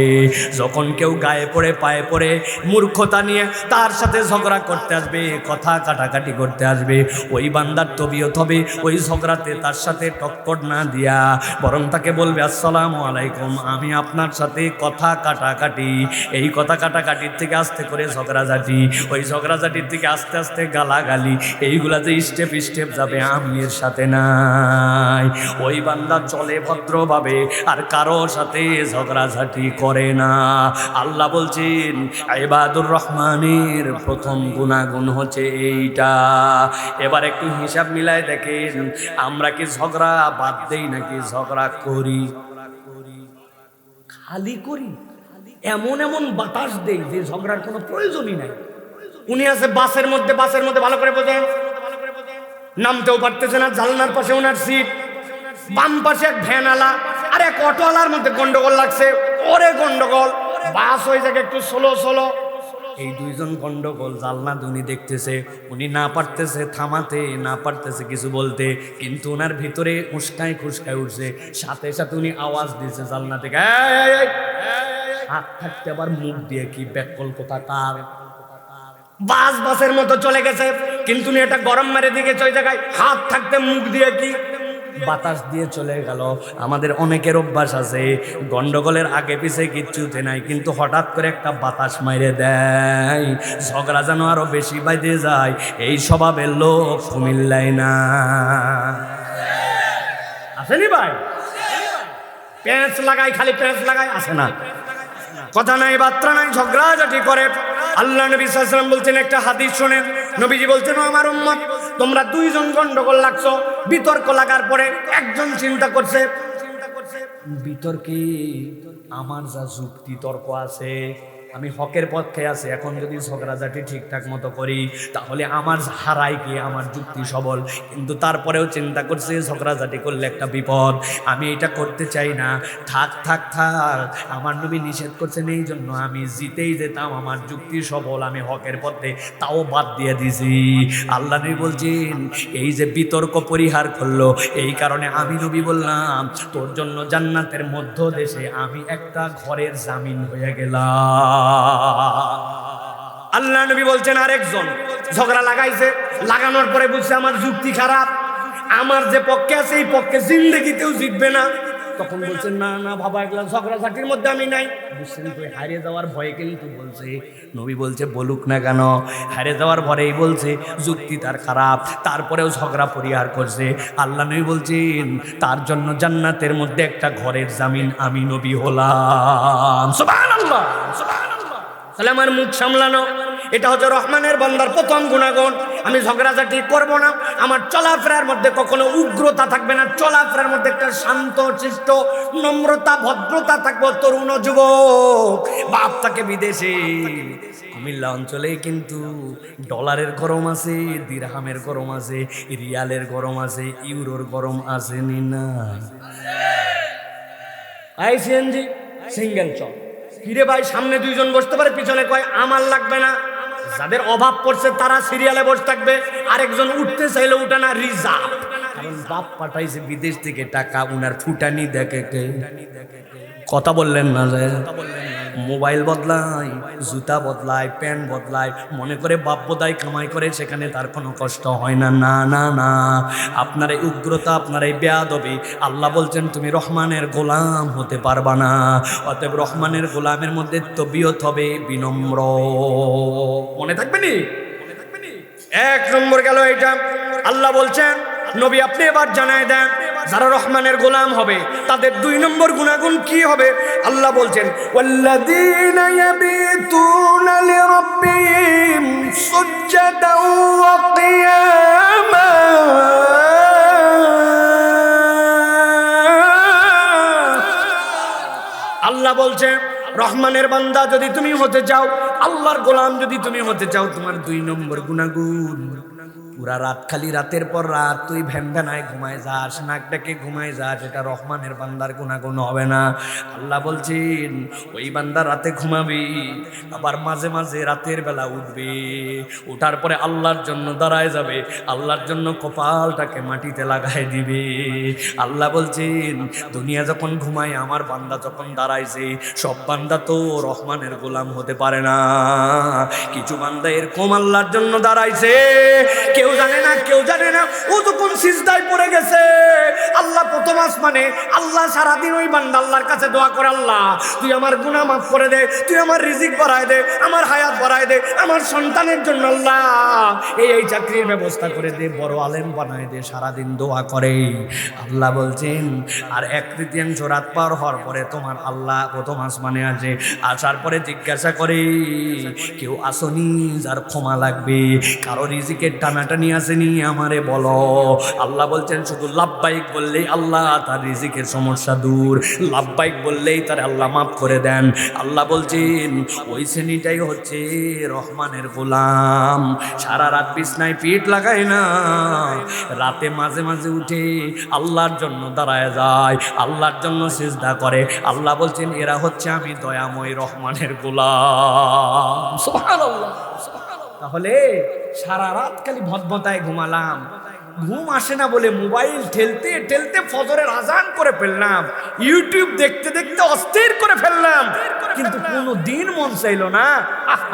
যখন কেউ গায়ে পড়ে পায়ে পড়ে মূর্খতা নিয়ে তার সাথে ঝগড়া করতে আসবে, কথা কাটাকাটি করতে আসবে, ওই বান্দার তবিয়ত হবে ওই ঝগড়াতে তার সাথে টক্কর না দিয়া বরং তাকে বলবে আসসালামু আলাইকুম, আমি আপনার সাথে কথা কাটাকাটি, এই কথা কাটাকাটির থেকে আস্তে করে ঝগড়াঝাটি, ওই ঝগড়াঝাটির থেকে আস্তে আস্তে গালাগালি, এইগুলা যে স্টেপ স্টেপ যাবে আমি এর সাথে নাই। ওই বান্দা চলে ভদ্রভাবে আর কারো সাথে ঝগড়াঝাটি করে না। আল্লাহ বলছেন ইবাদুর রহমানের প্রথম গুণাগুণ হচ্ছে এইটা। এবার একটু হিসাব মিলায় দেখেন, আমরা কি ঝগড়া বাদ দেই নাকি ঝগড়া করি? খালি করি, এমন এমন বাতাস দেই যে ঝগড়ার কোনো প্রয়োজনই নাই। উনি আছে বাসের মধ্যে ভালো করে বোঝেন, নামতেও পারতেছে না, জানলার পাশে ওনার সিট, বাম পাশে এক ভ্যানওয়ালা আর এক অটোওয়ালার মধ্যে গন্ডগোল লাগছে, ওরে গন্ডগোল, বাস হয়ে যাকে একটু সোলো। এই দুইজন গন্ডগোল জানলা দুনি দেখতেছে, উনি না পারতেছে থামাতে, না পারতেছে কিছু বলতে, কিন্তু ওনার ভিতরে উস্কায় খুস্কায় উঠছে। সাথে সাথে উনি আওয়াজ দিয়েছে জানলা থেকে, হাত থাকতে আবার মুখ দিয়ে কি ব্যাকল কোথাকার। বাসের মতো চলে গেছে, কিন্তু উনি এটা গরম মেরে দিয়েছে ওই জায়গায়, হাত থাকতে মুখ দিয়ে কি বাতাস দিয়ে চলে গেল। আমাদের অনেকের অভ্যাস আছে গন্ডগোলের আগে পিছে কিচ্ছুতে নাই, কিন্তু হঠাৎ করে একটা বাতাস মাইরে দেয়, ঝগড়া যেন আরো বেশি বাইতে যায়। এই স্বভাবের লোক কুমিল্লায় না আসেনি ভাই? প্যাঁচ লাগাই, খালি প্যাঁচ লাগাই, আসে না, কথা নাই বার্তা নাই, ঝগড়াঝাটি করে। আল্লাহ নবী সাল্লাল্লাহু আলাইহি ওয়াসাল্লাম বলছেন, একটা হাদিস শোনেন, নবীজি বলছেন ও আমার উম্মত, তোমরা দুইজন গন্ডগোল লাগছো, বিতর্ক লাগার পরে একজন চিন্তা করছে বিতর্কে আমার যা যুক্তি তর্ক আছে, আমি হকের পক্ষে আছি, এখন যদি ঝগড়াঝাটি ঠিকঠাক মতো করি তাহলে আমার হারাই কি, আমার যুক্তি সবল, কিন্তু তারপরেও চিন্তা করছে ঝগড়াঝাটি করলে একটা বিপদ, আমি এটা করতে চাই না, থাক আমার নবী নিষেধ করছেন, এই জন্য আমি জিতেই যেতাম, আমার যুক্তি সবল, আমি হকের পথে, তাও বাদ দিয়ে দিছি। আল্লাহ নবী বলছেন এই যে বিতর্ক পরিহার করলো, এই কারণে আমি নবী বললাম তোর জন্য জান্নাতের মধ্য দেশে আমি একটা ঘরের জামিন হয়ে গেলাম। আল্লাহ নবী বলছেন আরেকজন ঝগড়া লাগাইছে, লাগানোর পরে বুঝছে আমার যুক্তি খারাপ, আমার যে পক্ষে আছে এই পক্ষে জিন্দেগিতেও জিতবে না, তখন বলছেন না বাবা, এগুলা ঝগড়াঝাটির মধ্যে আমি নাই। বুঝছেন তো, হারিয়ে যাওয়ার ভয়ে কিন্তু বলছে। নবী বলছে বলুক না কেন, হারিয়ে যাওয়ার ভয়েই বলছে, যুক্তি তার খারাপ, তারপরেও ঝগড়া পরিহার করছে। আল্লাহ নবী বলছেন তার জন্য জান্নাতের মধ্যে একটা ঘরের জামিন আমি নবী হলাম। সুবহানাল্লাহ, সুবহানাল্লাহ। তাহলে আমার মুখ সামলানো, এটা হচ্ছে রহমানের বান্দার প্রথম গুণাগুণ। আমি ঝগড়াঝাটি করব না, আমার চলাফেরার মধ্যে কখনো উগ্রতা থাকবে না, চলাফেরার মধ্যে একটা শান্ত শিষ্ট নম্রতা ভদ্রতা থাকবো। তরুণ যুবক, বাপ থাকে বিদেশে, কুমিল্লা অঞ্চলে কিন্তু ডলারের গরম আছে, দিরহামের গরম আছে, রিয়ালের গরম আছে, ইউরোর গরম আছে না? সিএনজি সিঙ্গেল চল, কিরে ভাই সামনে দুইজন বসতে পারে, পিছনে কয় আমার লাগবে না। যাদের অভাব পড়ছে তারা সিরিয়ালে বসে থাকবে, আরেকজন উঠতে চাইলে উঠে না, রিজার্ভ, কারণ বাপ পাঠাইছে বিদেশ থেকে টাকা, উনার ফুটানি দেখে কে। কথা বললেন না? মোবাইল বদলায়, জুতা বদলায়, প্যান্ট বদলায়, মনে করে বাপ বোধহয় কামাই করে, সেখানে তার কোনো কষ্ট হয় না। না না না, আপনার এই উগ্রতা, আপনার এই বেয়াদবি, আল্লাহ বলছেন তুমি রহমানের গোলাম হতে পারবা না। অতএব রহমানের গোলামের মধ্যে তবিয়ত হবে বিনম্র। মনে থাকবে নি? এক নম্বর গেল এটা। আল্লাহ বলছেন নবী আপনি এবার জানায় দেন যারা রহমানের গোলাম হবে তাদের দুই নম্বর গুণাগুণ কি হবে। আল্লাহ বলছেন ওয়াল্লাযীনা ইয়াবিতুনা লিরাব্বিহিম সুজদান ওয়া কিয়ামা, আল্লাহ বলছেন রহমানের বান্দা যদি তুমি হতে চাও, আল্লাহর গোলাম যদি তুমি হতে চাও, তোমার 2 নম্বর গুনাহগুণ, পুরা রাত খালি রাতের পর রাত তুই ভ্যানভ্যানায় ঘুমায় যাস, নাক ডাকে ঘুমায় যাস, এটা রহমানের বান্দার গুনাহগুণ হবে না। আল্লাহ বলছেন ওই বান্দা রাতে ঘুমাবি, আবার মাঝে মাঝে রাতের বেলা উঠবে, ওঠার পরে আল্লাহর জন্য দাঁড়ায় যাবে, আল্লাহর জন্য কপালটাকে মাটিতে লাগায় দিবে। আল্লাহ বলছেন দুনিয়া যখন ঘুমায়, আমার বান্দা যখন দাঁড়াইছে, সব বান্দা তো রহমানের গোলাম হতে পারে না। কিছু বান্দা এরকম আল্লাহর জন্য দাঁড়াইছে, কেউ জানে না ও যখন সিজদায় পড়ে গেছে, আল্লাহ প্রথম আসমানে, আল্লাহ সারাদিন ওই বান্দা আল্লাহর কাছে দোয়া করে, আল্লাহ তুই আমার গুনাহ মাফ করে দে, তুই আমার রিজিক বাড়ায় দে, আমার হায়াত বাড়ায় দে, আমার সন্তানের জন্য আল্লাহ এই চাকরির ব্যবস্থা করে দে, বড় আলেম বানায় দে, সারাদিন দোয়া করে। আল্লাহ বলছেন আর 1/3 রাত পার হওয়ার পরে তোমার আল্লাহ প্রথম আসমানে আসে, আসার পরে জিজ্ঞাসা করে কেউ আসনি যার ক্ষমা লাগবে, কারো রিজিকের টানাটানি আসেনি, আমারে বলো। আল্লাহ বলছেন শুধু লাব্বাইক বললেই আল্লাহ তার রিজিকের সমস্যা দূর, লাব্বাইক বললেই তার আল্লাহ মাফ করে দেন। আল্লাহ বলছেন ওই শ্রেণীটাই হচ্ছে রহমানের গোলাম, সারা রাত বিছনায় পিঠ লাগায় না, রাতে মাঝে মাঝে উঠে আল্লাহর জন্য দাঁড়ায় যায়, আল্লাহর জন্য সিজদা করে। আল্লাহ বলছেন এরা হচ্ছে আমি দয়াময় রহমানের গোলাম। সুবহানাল্লাহ। তাহলে সারা রাত খালি ভদভদায় ঘুমালাম, ঘুম আসে না বলে মোবাইল ঠেলতে ঠেলতে ফজরের আজান করে ফেললাম, ইউটিউব দেখতে দেখতে অস্থির করে ফেললাম, কিন্তু কোনো দিন মন চাইলো না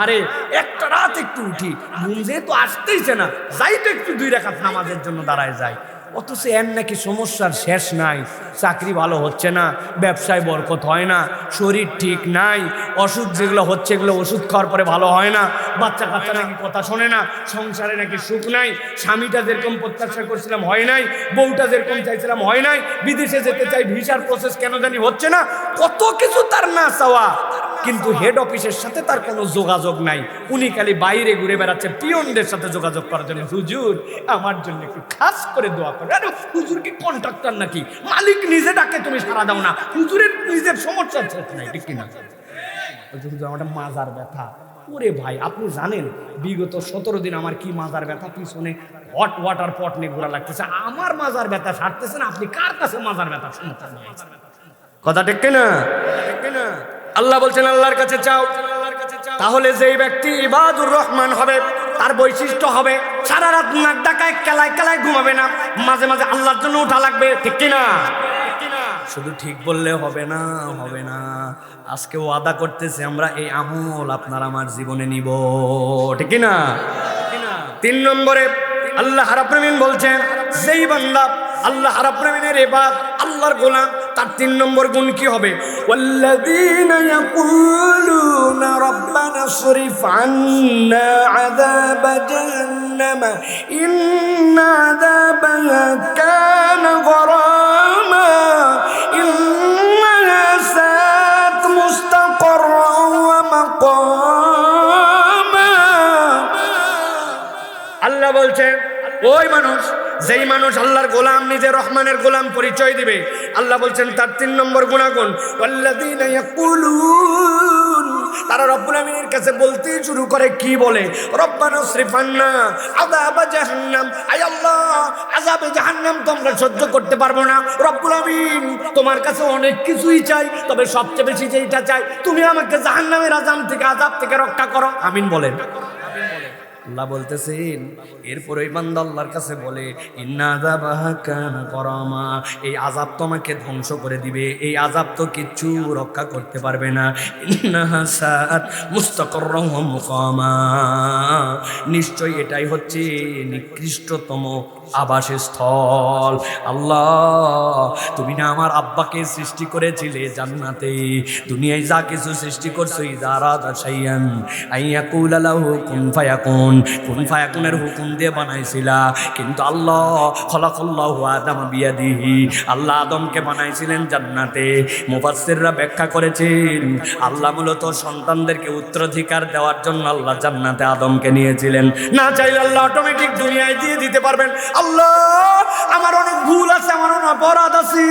আরে একটা রাত একটু উঠি, ঘুম যেহেতু আসতেইছে না, যাই তো একটু 2 রাকাত নামাজের জন্য দাঁড়ায় যায়। অথচ এর নাকি সমস্যার শেষ নাই, চাকরি ভালো হচ্ছে না, ব্যবসায় বরকত হয় না, শরীর ঠিক নাই, অসুখ যেগুলো হচ্ছে এগুলো ওষুধ খাওয়ার পরে ভালো হয় না, বাচ্চা কাচ্চা নাকি কথা শোনে না, সংসারে নাকি সুখ নাই, স্বামীটা যেরকম প্রত্যাশা করছিলাম হয় নাই, বউটা যেরকম চাইছিলাম হয় নাই, বিদেশে যেতে চাই ভিসার প্রসেস কেন জানি হচ্ছে না, কত কিছু তার না চাওয়া, কিন্তু হেড অফিসের সাথে তার কোনো যোগাযোগ নাই, উনি খালি বাইরে ঘুরে বেড়াচ্ছে পিয়নদের সাথে যোগাযোগ করার জন্য। হুজুর আমার জন্য একটু খাস করে দোয়া করে। আরে হুজুর কি কন্ট্রাক্টর নাকি, মালিক নিজে ডাকে তুমি সাড়া দাও না, হুজুরের নিজের সমস্যা নাই, ঠিক কিনা? হুজুর আমার মাজার ব্যথা, ওরে ভাই আপনি জানেন বিগত 17 দিন আমার কি মাজার ব্যথা, পিছনে হট ওয়াটার পট নিয়ে ঘোরা লাগতেছে, আমার মাজার ব্যথা সারতেছে না, আপনি কার কাছে মাজার ব্যথা শুনতে? কথা ঠিক কিনা? আল্লাহ বলছেন আল্লাহর কাছে চাও, তাহলে যেই ব্যক্তি ইবাদুর রহমান হবে তার বৈশিষ্ট্য হবে সারা রাত নাক ডাকায় কেলায় কেলায় ঘুমাবে না, মাঝে মাঝে আল্লাহর জন্য উঠা লাগবে, ঠিক কিনা? শুধু ঠিক বললে হবে না, হবে না। আজকে ওয়াদা করতেছে আমরা এই আমল আপনার আমার জীবনে নিব, ঠিক কিনা? 3 নম্বরে আল্লাহ রাব্বুল আলামিন বলছেন যেই বান্দা আল্লাহ রাব্বুল আলামিনের ইবাদত, আল্লাহর গোলাম, তার 3 নম্বর গুণ কি হবে? ওয়াল্লাযীনা ইয়াকুলুনা রাব্বানা সরিফ আন্না আযাবা জাহান্নাম ইন্না আযাবাহা কানা গরামা ইন্নাহা সাআত মুস্তাকাররান ওয়া মাকামা। আল্লাহ বলছেন ওই মানুষ, যেই মানুষ আল্লাহর গোলাম, নিজে রহমানের গোলাম পরিচয় দিবে, আল্লাহ বলছেন তার 3 নম্বর গুণাগুণ ওয়াল্লাযীনা ইয়াকুলুন, তারা রব্বুল আমিনের কাছে বলতে শুরু করে, কি বলে? রব্বানা সরিফ আন্না আযাবা জাহান্নাম, আয় আল্লাহ আযাবে জাহান্নাম তো আমরা সহ্য করতে পারবো না, রব্বুল আমিন তোমার কাছে অনেক কিছুই চাই, তবে সবচেয়ে বেশি যেটা চাই তুমি আমাকে জাহান্নামের আযাব থেকে রক্ষা করো, আমিন বলেন। আল্লাহ বলতেছেন এরপর ওই বান্দা আল্লাহর কাছে বলে ইন্না আযাবাহা কানা গরামা, এই আযাব তোমাকে ধ্বংস করে দিবে, এই আযাব তো কিচ্ছু রক্ষা করতে পারবে না, ইন্নাহা সাআত মুস্তাকাররান ওয়া মুকামা, নিশ্চয় এটাই হচ্ছে নিকৃষ্টতম আবাসস্থল। আল্লাহ তুমি না আমার আব্বাকে সৃষ্টি করেছিলে জান্নাতে, দুনিয়ায় যা কিছু সৃষ্টি করছো ইজারাত শাইয়ান আইয়াকুলা লাহু কুন ফায়াকুন, কুন ফায়াকুনের হুকুম দিয়ে বানাইছিলা, কিন্তু আল্লাহ খলাকাল্লাহু আদম বিয়াদিহি, আল্লাহ আদমকে বানাইছিলেন জান্নাতে। মুফাসসিররা ব্যাখ্যা করেছেন আল্লাহ মূলত সন্তানদেরকে উত্তরাধিকার দেওয়ার জন্য আল্লাহ জান্নাতে আদমকে নিয়েছিলেন, না চাইলে আল্লাহ অটোমেটিক দুনিয়ায় দিয়ে দিতে পারবেন, আল্লাহ আমার অনেক ভুল আছে, আমার অনেক অপরাধ আছে,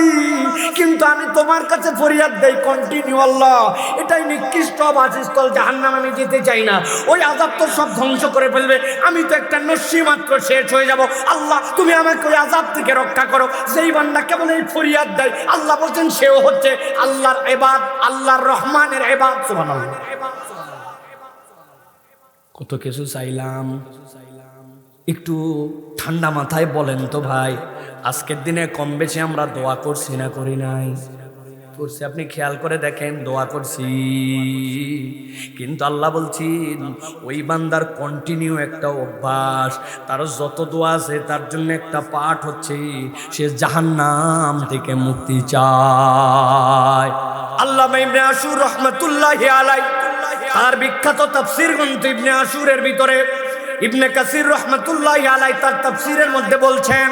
কিন্তু আমি তোমার কাছে ফরিয়াদ দেই কন্টিনিউ আল্লাহ। এটাই নিকৃষ্ট বাসস্থল, জাহান্নাম আমি যেতে চাই না। ওই আযাব তো সব ধ্বংস করে ফেলবে, আমি তো একটা নস্যি মাত্র শেষ হয়ে যাব। আল্লাহ তুমি আমাকে ওই আযাব থেকে রক্ষা করো। যেই বান্দা কেবল এই ফরিয়াদ দেয়, আল্লাহ বলছেন সেও হচ্ছে আল্লাহর ইবাদ, আল্লাহর রহমানের ইবাদ। সুবহানাল্লাহ। কত কিছু চাইলাম, একটু ঠান্ডা মাথায় বলেন তো ভাই, আজকের দিনে কম বেশি আমরা দোয়া করছি না করি নাই? করছি। আপনি খেয়াল করে দেখেন, দোয়া করছি, কিন্তু আল্লাহ বলছেন ওই বান্দার কন্টিনিউ একটা অভ্যাস, তার যত দোয়া আছে তার জন্য একটা পাঠ হচ্ছে সে জাহান্নাম থেকে মুক্তি চায়। আল্লামা ইবনে আশুর রহমাতুল্লাহি আলাইহি তার বিখ্যাত তাফসীর গ্রন্থ ইবনে আশুরের ভিতরে ইবনে কাসির রহমাতুল্লাহি আলাইহি তার তাফসীরের মধ্যে বলছেন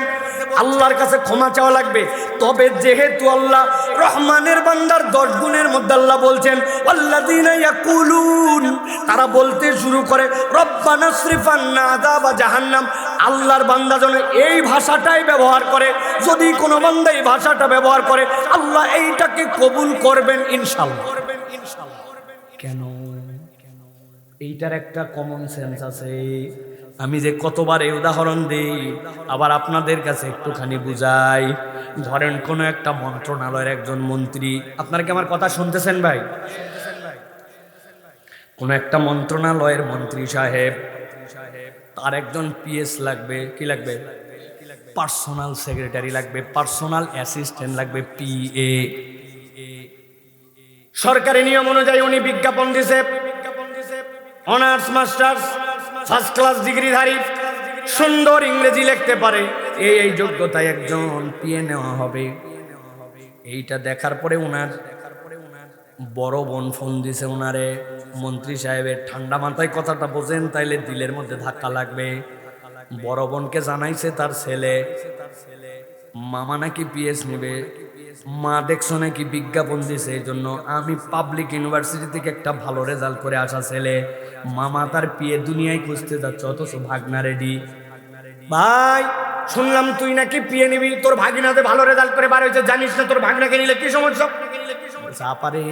আল্লাহর কাছে ক্ষমা চাওয়া লাগবে। তবে যেহেতু আল্লাহ রহমানের বান্দার 10 গুণের মধ্যে আল্লাহ বলছেন আল্লাযীনা ইয়াকুলুন, তারা বলতে শুরু করে রব্বানা সরিফ আন্না আযাব জাহান্নাম। আল্লাহর বান্দা যেন এই ভাষাটাই ব্যবহার করে, যদি কোনো বান্দা এই ভাষাটা ব্যবহার করে আল্লাহ এইটাকে কবুল করবেন ইনশাআল্লাহ। কেন? এইটার একটা কমন সেন্স আছে। আমি যে কতবার এই উদাহরণ দিই, আবার আপনাদের কাছে একটুখানি বুঝাই। ধরেন কোনো একটা মন্ত্রণালয়ের একজন মন্ত্রী, আপনারা কি আমার কথা শুনতেছেন ভাই? কোন একটা মন্ত্রণালয়ের মন্ত্রী সাহেব, তার একজন পিএস লাগবে, কি লাগবে? পার্সোনাল সেক্রেটারি লাগবে, পার্সোনাল অ্যাসিস্ট্যান্ট লাগবে, পিএ। সরকারি নিয়ম অনুযায়ী উনি বিজ্ঞাপন দিছে, অনার্স মাস্টার্স ফার্স্ট ক্লাস ডিগ্রিধারী, সুন্দর ইংরেজি লিখতে পারে, এই যোগ্যতায় একজন পিএ নেওয়া হবে। এইটা দেখার পরে ওনার বড় বোন ফোন দিছে ওনারে, মন্ত্রী সাহেবের ঠান্ডা মাথায় কথাটা বোঝেন তাইলে দিলের মধ্যে ধাক্কা লাগবে। বড় বোনকে জানাইছে তার ছেলে মামা নাকি পিএস নেবে, মা দেখছো নাকি বিজ্ঞাপন দিছে, এই জন্য আমি পাবলিক ইউনিভার্সিটি থেকে একটা ভালো রেজাল্ট করে আসা ছেলে, মামা তার পিএ দুনিয়ায় খুঁজতে যাচ্ছে, অথচ ভাগনা রেডি। ভাই শুনলাম তুই নাকি পিএ নিবি, তোর ভাগিনাতে ভালো রেজাল্ট করে বার হয়েছে, জানিস না তোর ভাগনাকে নিলে কি সমস্যা? চাপারে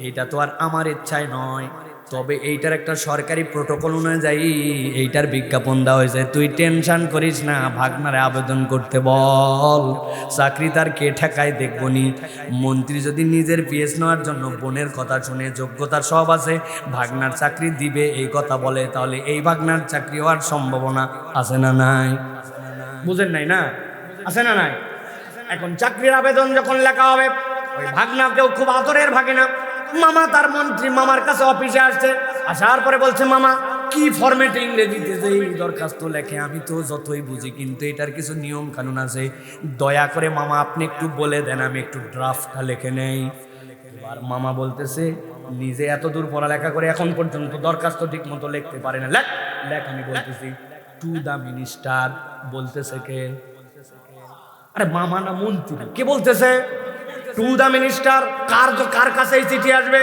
এইটা তো আর আমার ইচ্ছায় নয়, তবে এইটার একটা সরকারি প্রোটোকল অনুযায়ী এইটার বিজ্ঞাপন দেওয়া হয়েছে। তুই টেনশন করিস না, ভাগনারে আবেদন করতে বল, চাকরি তার কে ঠেকায় দেখবনি। মন্ত্রী যদি নিজের পিএস নেওয়ার জন্য বোনের কথা শুনে যোগ্যতা সব আছে, ভাগনার চাকরি দিবে এই কথা বলে, তাহলে এই ভাগনার চাকরি হওয়ার সম্ভাবনা আছে না নাই? বুঝেন নাই না? আছে না নাই? এখন চাকরির আবেদন যখন লেখা হবে, ওই ভাগনাকেও খুব আদরের ভাগিনা, মামা তার মন্ত্রী মামার কাছে অফিসে আসছে, আসার পরে বলছে মামা কি ফরম্যাটে ইংরেজিতে যে দরখাস্ত লেখে আমি তো যতই বুঝি, কিন্তু এটার কিছু নিয়ম কানুন আছে, দয়া করে মামা আপনি একটু বলে দেন, আমি একটু ড্রাফটটা লিখে নেই। এবার মামা বলতেছে নিজে এত দূর পড়ালেখা করে এখন পর্যন্ত দরখাস্ত ঠিক মতো লিখতে পারে না, লেখ লেখ। আমি বলতেছি টু দা মিনিস্টার। বলতেছে কে? আরে মামা না মন্ত্রী, কে বলতেছে টু দা মিনিস্টার? কার কাছে এই চিঠি আসবে?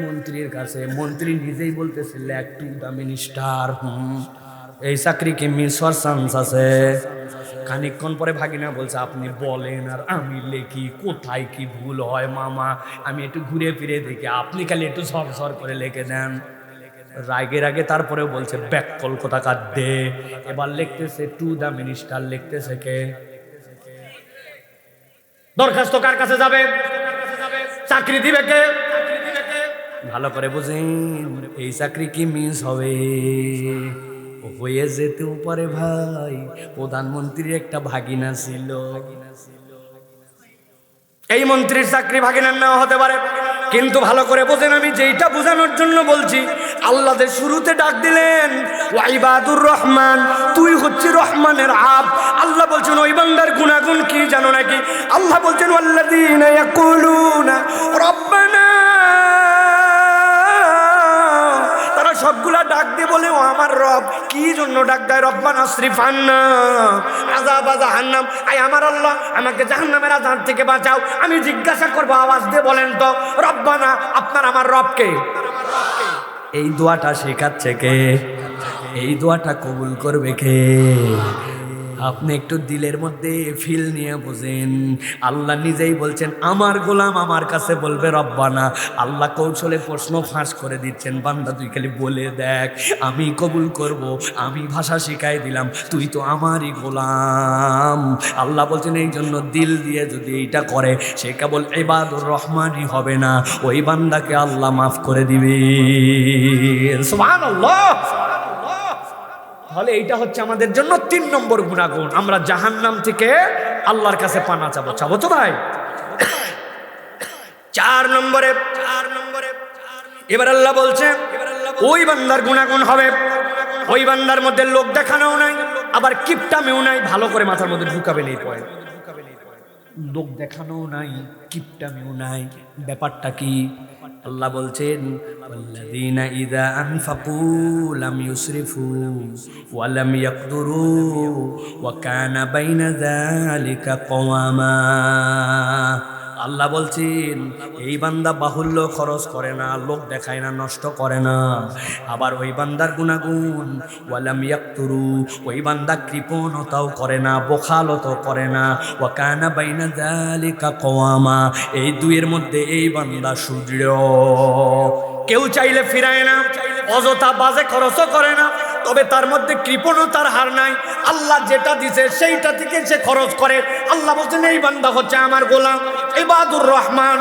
মন্ত্রীর কাছে। মন্ত্রী নিজেই বলতেছে লেখ টু দা মিনিস্টার। এই চাকরি কি মিস হওয়ার চান্স আছে? খানিকক্ষণ পরে ভাগিনা বলছে আপনি বলেন আর আমি লেখি, কোথায় কি ভুল হয় মামা আমি একটু ঘুরে ফিরে দেখি, আপনি খালি একটু ঝরঝর করে লিখে দেন। রাগের আগে তারপরেও বলছে ব্যাক কলকাতা দে। এবার লিখতেছে টু দা মিনিস্টার, লিখতেছে কে? দরখাস্ত কার কাছে যাবে? চাকরি দিবে কে? ভালো করে বুঝেন, এই চাকরি কি মিস হবে? হয়ে যেতেও পারে ভাই। প্রধানমন্ত্রীর একটা ভাগিনা ছিল, এই মন্ত্রীর চাকরি ভাগিনার নেওয়া হতে পারে, কিন্তু ভালো করে বোঝেন, আমি যেইটা বোঝানোর জন্য বলছি, আল্লাহ যে শুরুতে ডাক দিলেন ওয়াইবাদুর রহমান, তুই হচ্ছে রহমানের আব। আল্লাহ বলছেন ওই বান্দার গুনাগুন কি জানো নাকি? আল্লাহ বলছেন ওয়াল্লাযীনা ইয়াকুলুনা রব্বানা, তারা সবগুলা ডাক দিয়ে বলে ও আমার রব। কি জন্য ডাক দেয়? রব্বানা সরিফ আন্না আযাব জাহান্নাম, আয় আমার আল্লাহ আমাকে জাহান্নামের আযাব থেকে বাঁচাও। আমি জিজ্ঞাসা করবো আওয়াজ দিয়ে বলেন তো রব্বানা, আপনার আমার রবকে? এই দোয়াটা শেখাচ্ছে কে? এই দোয়াটা কবুল করবে কে? আপনি একটু দিলের মধ্যে ফিল নিয়ে বোঝেন। আল্লাহ নিজেই বলছেন আমার গোলাম আমার কাছে বলবে রব্বানা। আল্লাহ কৌশলে প্রশ্ন ফাঁস করে দিচ্ছেন, বান্দা তুই খালি বলে দেখ, আমি কবুল করব, আমি ভাষা শিখাই দিলাম, তুই তো আমারই গোলাম। আল্লাহ বলছেন এই জন্য দিল দিয়ে যদি এইটা করে সে কেবল ইবাদুর রহমানই হবে না, ওই বান্দাকে আল্লাহ মাফ করে দিবে। সুবহানাল্লাহ। তাহলে এইটা হচ্ছে আমাদের জন্য 3 নম্বর গুনাহগুণ। আমরা জাহান্নাম থেকে আল্লাহর কাছে পানা চাবো, চাবো তো ভাই। 4 নম্বরে এবার আল্লাহ বলছে ওই বান্দার গুনাহগুণ হবে, ওই বান্দার মধ্যে লোক দেখানোও নাই, আবার কিপটামেও নাই। ভালো করে মাথার মধ্যে ঢুকাবেন এই পয়েন্ট। লোক দেখানোও নাই, কিপটামেও নাই। ব্যাপারটা কি? আল্লাহ বলছেন ওয়াল্লাযীনা ইযা আনফাকু লাম ইউসরিফু ওয়া লাম ইয়াকদুরু ওয়া কানা বাইনা যালিকা কওয়ামা। আল্লাহ বলছেন এই বান্দা বাহুল্য খরচ করে না, লোক দেখায় না, নষ্ট করে না। আবার ওই বান্দার গুনাহগুণ ওয়ালাম ইয়াকতুরু, ওই বান্দা কৃপণতাও করে না, বখালতাও করে না। ওয়া কানা বাইনা যালিকা কওয়ামা, এই দুইয়ের মধ্যে এই বান্দা সুদৃঢ়। কেউ চাইলে ফিরায় না, অযথা বাজে খরচও করে না, তবে তার মধ্যে কৃপণতার হার নাই। আল্লাহ যেটা দিছে সেইটা থেকে সে খরচ করে। আল্লাহ বলছেন এই বান্দা হচ্ছে আমার গোলাম, ইবাদুর রহমান।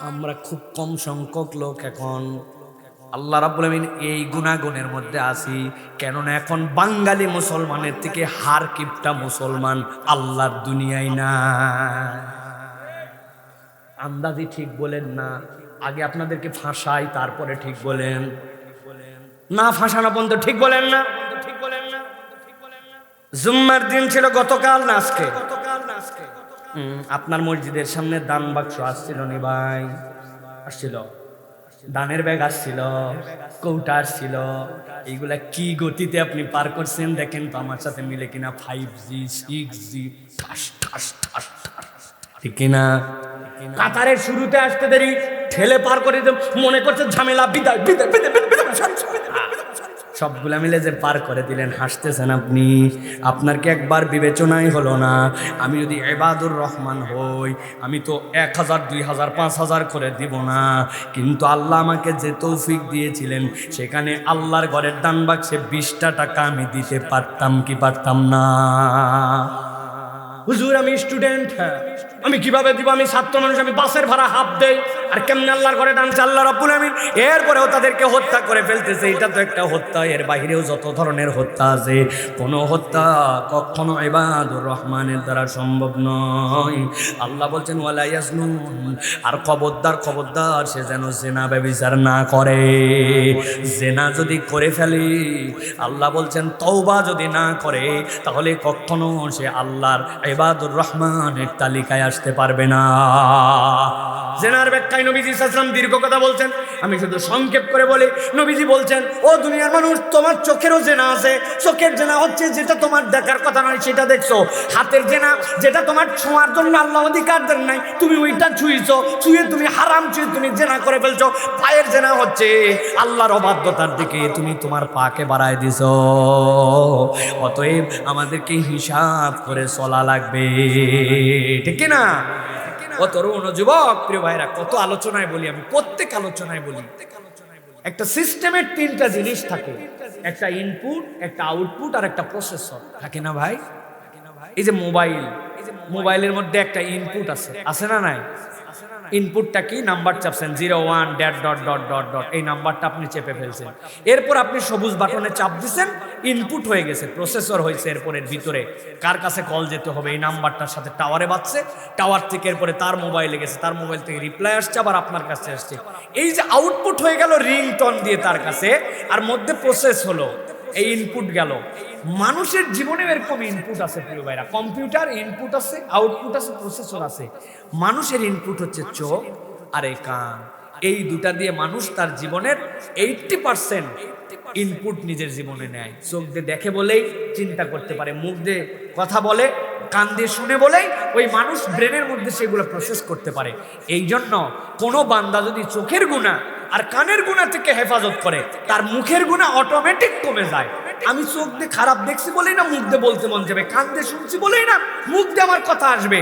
আমরা খুব কম সংখ্যক লোক এখন আল্লাহ রাব্বুল আমিন এই গুনাহগুণের মধ্যে আছি। কেননা এখন বাঙালি মুসলমানের থেকে হার কিপটা মুসলমান আল্লাহর দুনিয়ায় না। আন্দাজি ঠিক বলেন না, আগে আপনাদেরকে ফাঁসাই তারপরে ঠিক বলেন না, ফাঁসানো পর্যন্ত ঠিক বলেন না। জুম্মার দিন ছিল গতকাল না আজকে? আপনার মসজিদের সামনে দান বাক্স আসছিল নি ভাই? আসছিল, দানের ব্যাগ আসছিল, কৌটা আসছিল। এইগুলা কি গতিতে আপনি পার করছেন দেখেন তো আমার সাথে মিলে কিনা। 5G 6G ঠাস ঠাস ঠাস ঠাস, ঠিক কিনা? কাতারের শুরুতে আসতে দেরি, ঠেলে পার করে মনে করছে ঝামেলা, বিদায় বিদায় বিদায় সবগুলা মিলে যে পার করে দিলেন। হাসতেছেন আপনি, আপনার কি একবার বিবেচনাই হলো না? আমি যদি ইবাদুর রহমান হই আমি তো 1000 2000 5000 করে দিব না, কিন্তু আল্লাহ আমাকে যে তৌফিক দিয়েছিলেন সেখানে আল্লাহর ঘরের দান বাক্সে 20টা টাকা আমি দিতে পারতাম কি পারতাম না? হুজুর আমি স্টুডেন্ট, আমি কিভাবে দিব? আমি ছাত্র মানুষ, আমি বাসের ভাড়া হাফ দেই, আর কেমনে আল্লাহর ঘরে টানছে আল্লাহ রাব্বুল আমিন। এরপরেও তাদেরকে হত্যা করে ফেলতেছে। এটা তো একটা হত্যা, এর বাহিরেও যত ধরনের হত্যা আছে। কোনো হত্যা কখনো ইবাদুর রহমানের দ্বারা সম্ভব নয়। আল্লাহ বলছেন ওয়ালা ইয়াজনুন, আর খবরদার খবরদার সে যেন জিনা ব্যভিচার না করে। জিনা যদি করে ফেলে আল্লাহ বলছেন তওবা যদি না করে তাহলে কখনো সে আল্লাহর ইবাদুর রহমানের তালিকায় আসতে পারবে না। জেনার ব্যাখ্যায় নবীজি সাল্লাল্লাহু আলাইহি ওয়াসাল্লাম দীর্ঘ কথা বলছেন, আমি শুধু সংক্ষেপ করে বলি। নবীজি বলছেন ও দুনিয়ার মানুষ, তোমার চোখেরও জেনা আছে। চোখের জেনা হচ্ছে যেটা তোমার দেখার কথা নয় সেটা দেখছো। হাতের জেনা যেটা তোমার ছোঁয়ার জন্য আল্লাহ অধিকার দেন নাই, তুমি ওইটা ছুঁইছো, ছুঁয়ে তুমি হারাম ছুঁয়ে তুমি জেনা করে ফেলছো। পায়ের জেনা হচ্ছে আল্লাহর অবাধ্যতার দিকে তুমি তোমার পাকে বাড়ায় দিছো। অতএব আমাদেরকে হিসাব করে চলা লাগবে, ঠিক না? ও তরুণ যুবক প্রিয় ভাইরা, কত আলোচনায় বলি আমি, প্রত্যেক আলোচনায় বলি একটা সিস্টেমের 3টা জিনিস থাকে, একটা ইনপুট, একটা আউটপুট আর একটা প্রসেসর, থাকে না ভাই? এই যে মোবাইলের মধ্যে একটা ইনপুট আছে, আছে না নাই? ইনপুটটা কি? নাম্বার চাপছেন 01 dot dot dot dot dot, এই নাম্বারটা আপনি চেপে ফেলছেন। এরপর আপনি সবুজ বাটনে চাপ দিচ্ছেন, ইনপুট হয়ে গেছে, প্রসেসর হয়েছে। এরপরে ভিতরে কার কাছে কল যেতে হবে এই নাম্বারটার সাথে টাওয়ারে বাজছে, টাওয়ার থেকে এরপরে তার মোবাইলে গেছে, তার মোবাইল থেকে রিপ্লাই আসছে, আবার আপনার কাছে আসছে। এই যে আউটপুট হয়ে গেল রিংটোন দিয়ে তার কাছে, আর মধ্যে প্রসেস হলো, এই ইনপুট গেল। মানুষের জীবনে এরকম ইনপুট আছে প্রিয় ভাইরা। কম্পিউটার ইনপুট আছে, আউটপুট আছে, প্রসেসর আছে। মানুষের ইনপুট হচ্ছে চোখ আর এই কান। এই দুটা দিয়ে মানুষ তার জীবনের 80% ইনপুট নিজের জীবনে নেয়। চোখ দিয়ে দেখে বলেই চিন্তা করতে পারে, মুখ দিয়ে কথা বলে, কান দিয়ে শুনে বলেই ওই মানুষ ব্রেনের মধ্যে সেগুলো প্রসেস করতে পারে। এই জন্য কোনো বান্দা যদি চোখের গুনাহ আর কানের গুনাহ থেকে হেফাজত করে, তার মুখের গুনাহ অটোমেটিক কমে যায়। আমি চোখ দিয়ে খারাপ দেখছি বলেই না মুখ দিয়ে বলতে মন যাবে, কান দিয়ে শুনছি বলেই না মুখ দিয়ে আমার কথা আসবে।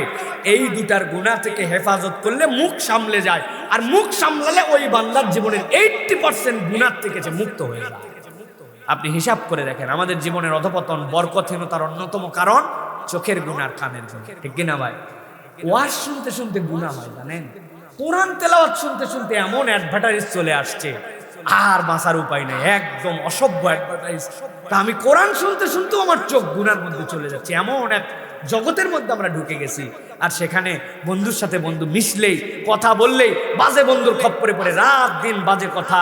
এই দুটার গুনাহ থেকে হেফাজত করলে মুখ সামলে যায়, আর মুখ সামলালে ওই বান্দার জীবনের 80% গুনাহ থেকে সে মুক্ত হয়ে যায়। আপনি হিসাব করে দেখেন, আমাদের জীবনের অধপতন বরকতহীনতার অন্যতম কারণ চোখের গুনাহ, কানের গুনাহ, ঠিক কিনা ভাই? ওয়াজ শুনতে শুনতে গুনাহ হয় জানেন, কোরআন তেলাওয়াত শুনতে শুনতে এমন অ্যাডভার্টাইজ চলে আসছে আর বাঁচার উপায় নেই, একদম অসভ্য অ্যাডভার্টাইজ। তা আমি কোরআন শুনতে শুনতেও আমার চোখ গুনার মধ্যে চলে যাচ্ছে, এমন এক জগতের মধ্যে আমরা ঢুকে গেছি। আর সেখানে বন্ধুর সাথে বন্ধু মিশলেই, কথা বললেই বাজে বন্ধুর খপ্পরে পড়ে রাত দিন বাজে কথা,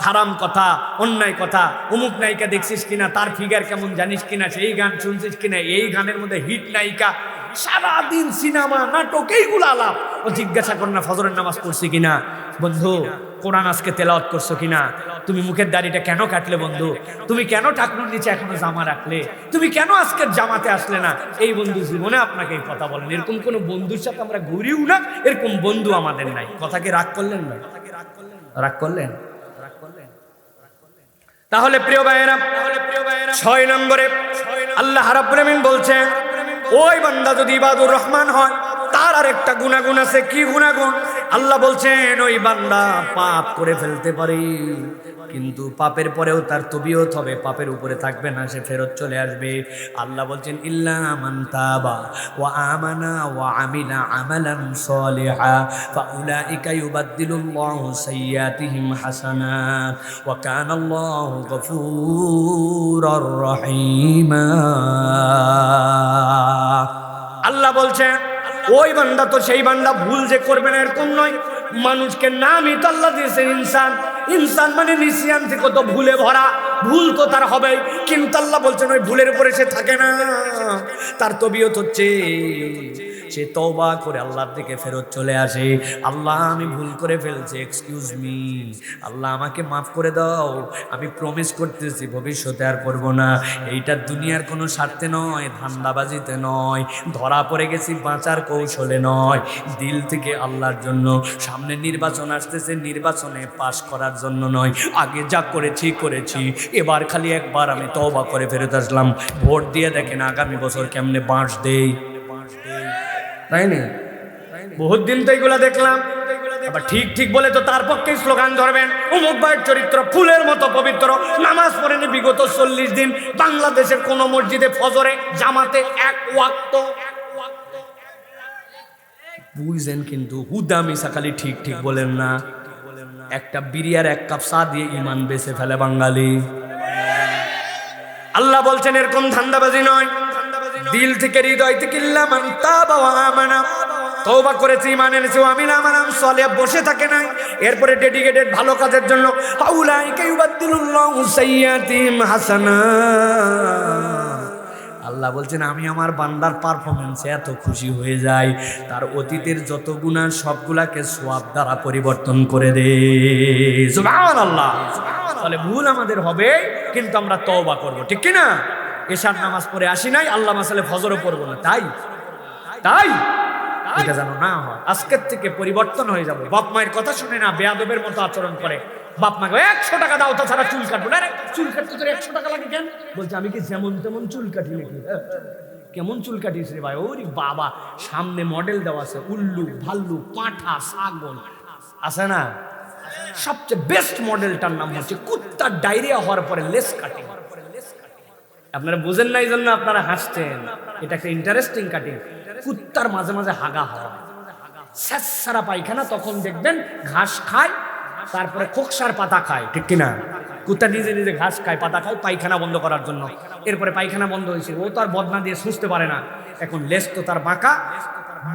হারাম কথা, অন্যায় কথা, অমুক নায়িকা দেখছিস কিনা, তার ফিগার কেমন জানিস কিনা, সেই গান শুনছিস কিনা, এই গানের মধ্যে হিট নায়িকা, সারাদিন সিনেমা নাটক এইগুলো আলাপ। ও জিজ্ঞাসা কর না ফজরের নামাজ পড়ছি কিনা, বন্ধু কোরআন আজকে তেলাওয়াত করছো কিনা, তুমি মুখের দাড়িটা কেন কাটলে বন্ধু, তুমি কেন টাকনুর নিচে এখনো জামা রাখলে, তুমি কেন আজকের জামাতে আসলে না। এই বন্ধু জীবনে আপনাকে এই কথা বলেন, এরকম কোন বন্ধুর সাথে আমরা ঘুরিও না, এরকম বন্ধু আমাদের নাই। কথাকে রাগ করলেন না? রাগ করলেন? তাহলে প্রিয় ভাইয়েরা, 6 নম্বরে আল্লাহ রাব্বুল আমিন বলছেন, ওই বান্দা যদি ইবাদুর রহমান হয় তার আরেকটা গুনাহগুণ আছে। কি গুনাহগুণ? আল্লাহ বলছেন ওই বান্দা পাপ করে ফেলতে পারে, কিন্তু পাপের পরেও তার তবিয়ত হবে, পাপের উপরে থাকবে না, সে ফেরত চলে আসবে। আল্লাহ বলছেন ইল্লা মান তাবা ওয়া আমানা ওয়া আমিলা আমালান সালিহা ফাউলাইকা ইউবাদদিলুল্লাহু সাইয়্যাতিহিম হাসানাত ওয়া কানাল্লাহু গফুরুর রহিমা। আল্লাহ বলছেন ওই বান্দা তো সেই বান্দা ভুল যে করবে না এরকম নয়। মানুষকে নামই তো আল্লাহ দিয়েছেন ইনসান, ইনসান মানে নিসিয়ান থেকে তো ভুলে ভরা, ভুল তো তার হবেই, কিন্তু আল্লাহ বলছেন ওই ভুলের উপরে সে থাকে না, তার তবিয়ত হচ্ছে সে তওবা করে আল্লাহর দিকে ফেরত চলে আসে। আল্লাহ আমি ভুল করে ফেলছি, এক্সকিউজ মি, আল্লাহ আমাকে মাফ করে দাও, আমি প্রমিস করতেছি ভবিষ্যতে আর করব না। এইটা দুনিয়ার কোনো স্বার্থে নয়, ধান্দাবাজিতে নয়, ধরা পড়ে গেছি বাঁচার কৌশলে নয়, দিল থেকে আল্লাহর জন্য। সামনে নির্বাচন আসতেছে, নির্বাচনে পাশ করার জন্য নয়, আগে যা করেছি করেছি, এবার খালি একবার আমি তওবা করে ফেরত আসলাম। ভোট দিয়ে দেখেন আগামী বছর কেমনে বাঁশ দেই, তাই না? বহুত দিন তো এইগুলা দেখলাম। আবার ঠিক ঠিক বলে তো তার পক্ষে স্লোগান ধরবেন, অমুক ভাইয়ের চরিত্র ফুলের মতো পবিত্র, নামাজ পড়েনি বিগত 40 দিন, বাংলাদেশের কোন মসজিদে ফজরে জামাতে এক ওয়াক্ত। বুঝছেন, কিন্তু হুদা মিশা খালি ঠিক ঠিক বলেন না। একটা বিরিয়ার 1 কাপ চা দিয়ে ইমান বেঁচে ফেলে বাঙালি। আল্লাহ বলছেন এরকম ধান্দাবাজি নয়, দিল থেকে হৃদয় থেকে ইল্লা মান তাবা ওয়া আমানা, তওবা করেছে, ঈমান এনেছে, ওয়া আমিলা আমালান সালিহা, বসে থাকে না, এরপরে ডেডিকেটেড ভালো কাজের জন্য। ফাউলাইকা ইউবাদদিলুল্লাহু সাইয়্যাতিহিম হাসানাত। আল্লাহ বলছেন আমি আমার বান্দার পারফরমেন্সে এত খুশি হয়ে যাই, তার অতীতের যত গুনাহ সবগুলাকে সওয়াব দ্বারা পরিবর্তন করে দে। সুবহানাল্লাহ। তাহলে ভুল আমাদের হবে, কিন্তু আমরা তওবা করব, ঠিক কি না? এশার নামাজ পড়ে আসি নাই, আল্লাহ মাসালে ফজরও পড়বো না, তাই তাই এটা যেন না হয়। আজকের থেকে পরিবর্তন হয়ে যাবে। বাপ মায়ের কথা শুনে না, বেয়াদবের মতো আচরণ করে। বাপ মাকে 100 টাকা দাও তাছাড়া চুল কাটবো না। চুল কাটতে তোর 100 টাকা লাগে কেন? বলছে আমি কি যেমন তেমন চুল কাটি নাকি? কেমন চুল কাটিস রে ভাই? ওরে বাবা, সামনে মডেল দেওয়া আছে, উল্লু, ভাল্লু, পাঁঠা, ছাগল আছে না? সবচেয়ে বেস্ট মডেলটার নাম হচ্ছে কুত্তার ডায়রিয়া হওয়ার পরে লেস কাটিং। আপনারা বুঝেন না, এই জন্য আপনারা হাসছেন। এটা একটা ইন্টারেস্টিং কাটিং। কুত্তার মাঝে মাঝে হাগা হয়, স্যাঁতসারা পায়খানা, তখন দেখবেন ঘাস খায়, তারপরে খোকসার পাতা খায়, ঠিক কিনা? কুত্তা নিজে নিজে ঘাস খায়, পাতা খায় পায়খানা বন্ধ করার জন্য। এরপরে পায়খানা বন্ধ হয়েছে, ও তো আর বদনা দিয়ে সুস্থতে পারে না, এখন লেজ তো তার বাঁকা,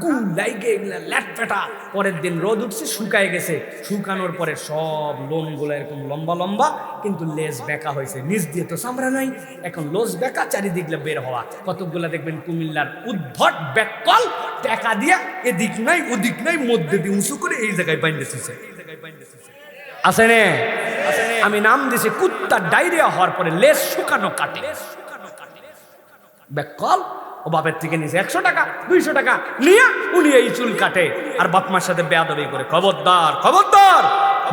গু লাইগে ল্যাটপেটা। পরের দিন রোদ উঠছে, শুকায় গেছে, শুকানোর পরে সব লোমগুলো এরকম লম্বা লম্বা, কিন্তু লেজ বেঁকা হয়েছে, নিচ দিয়ে তো চামড়া নাই, এখন লোজ বেঁকা, চারিদিক বের হওয়া। কতগুলা দেখবেন কুমিল্লার উদ্ভট ব্যাককল টাকা দিয়া এদিক নাই ওদিক নাই, মধ্যে দিয়ে উঁচু করে এই জায়গায় বাইন্দেছে আছে নে। আমি নাম দিছি কুত্তার ডায়রিয়া হওয়ার পরে লেজ শুকানো কাটে। ব্যাককল ও বাপের থেকে নিচে 100 টাকা 200 টাকা নিয়ে উনি এই চুল কাটে, আর বাপ মার সাথে বেয়াদবি করে। খবরদার খবরদার,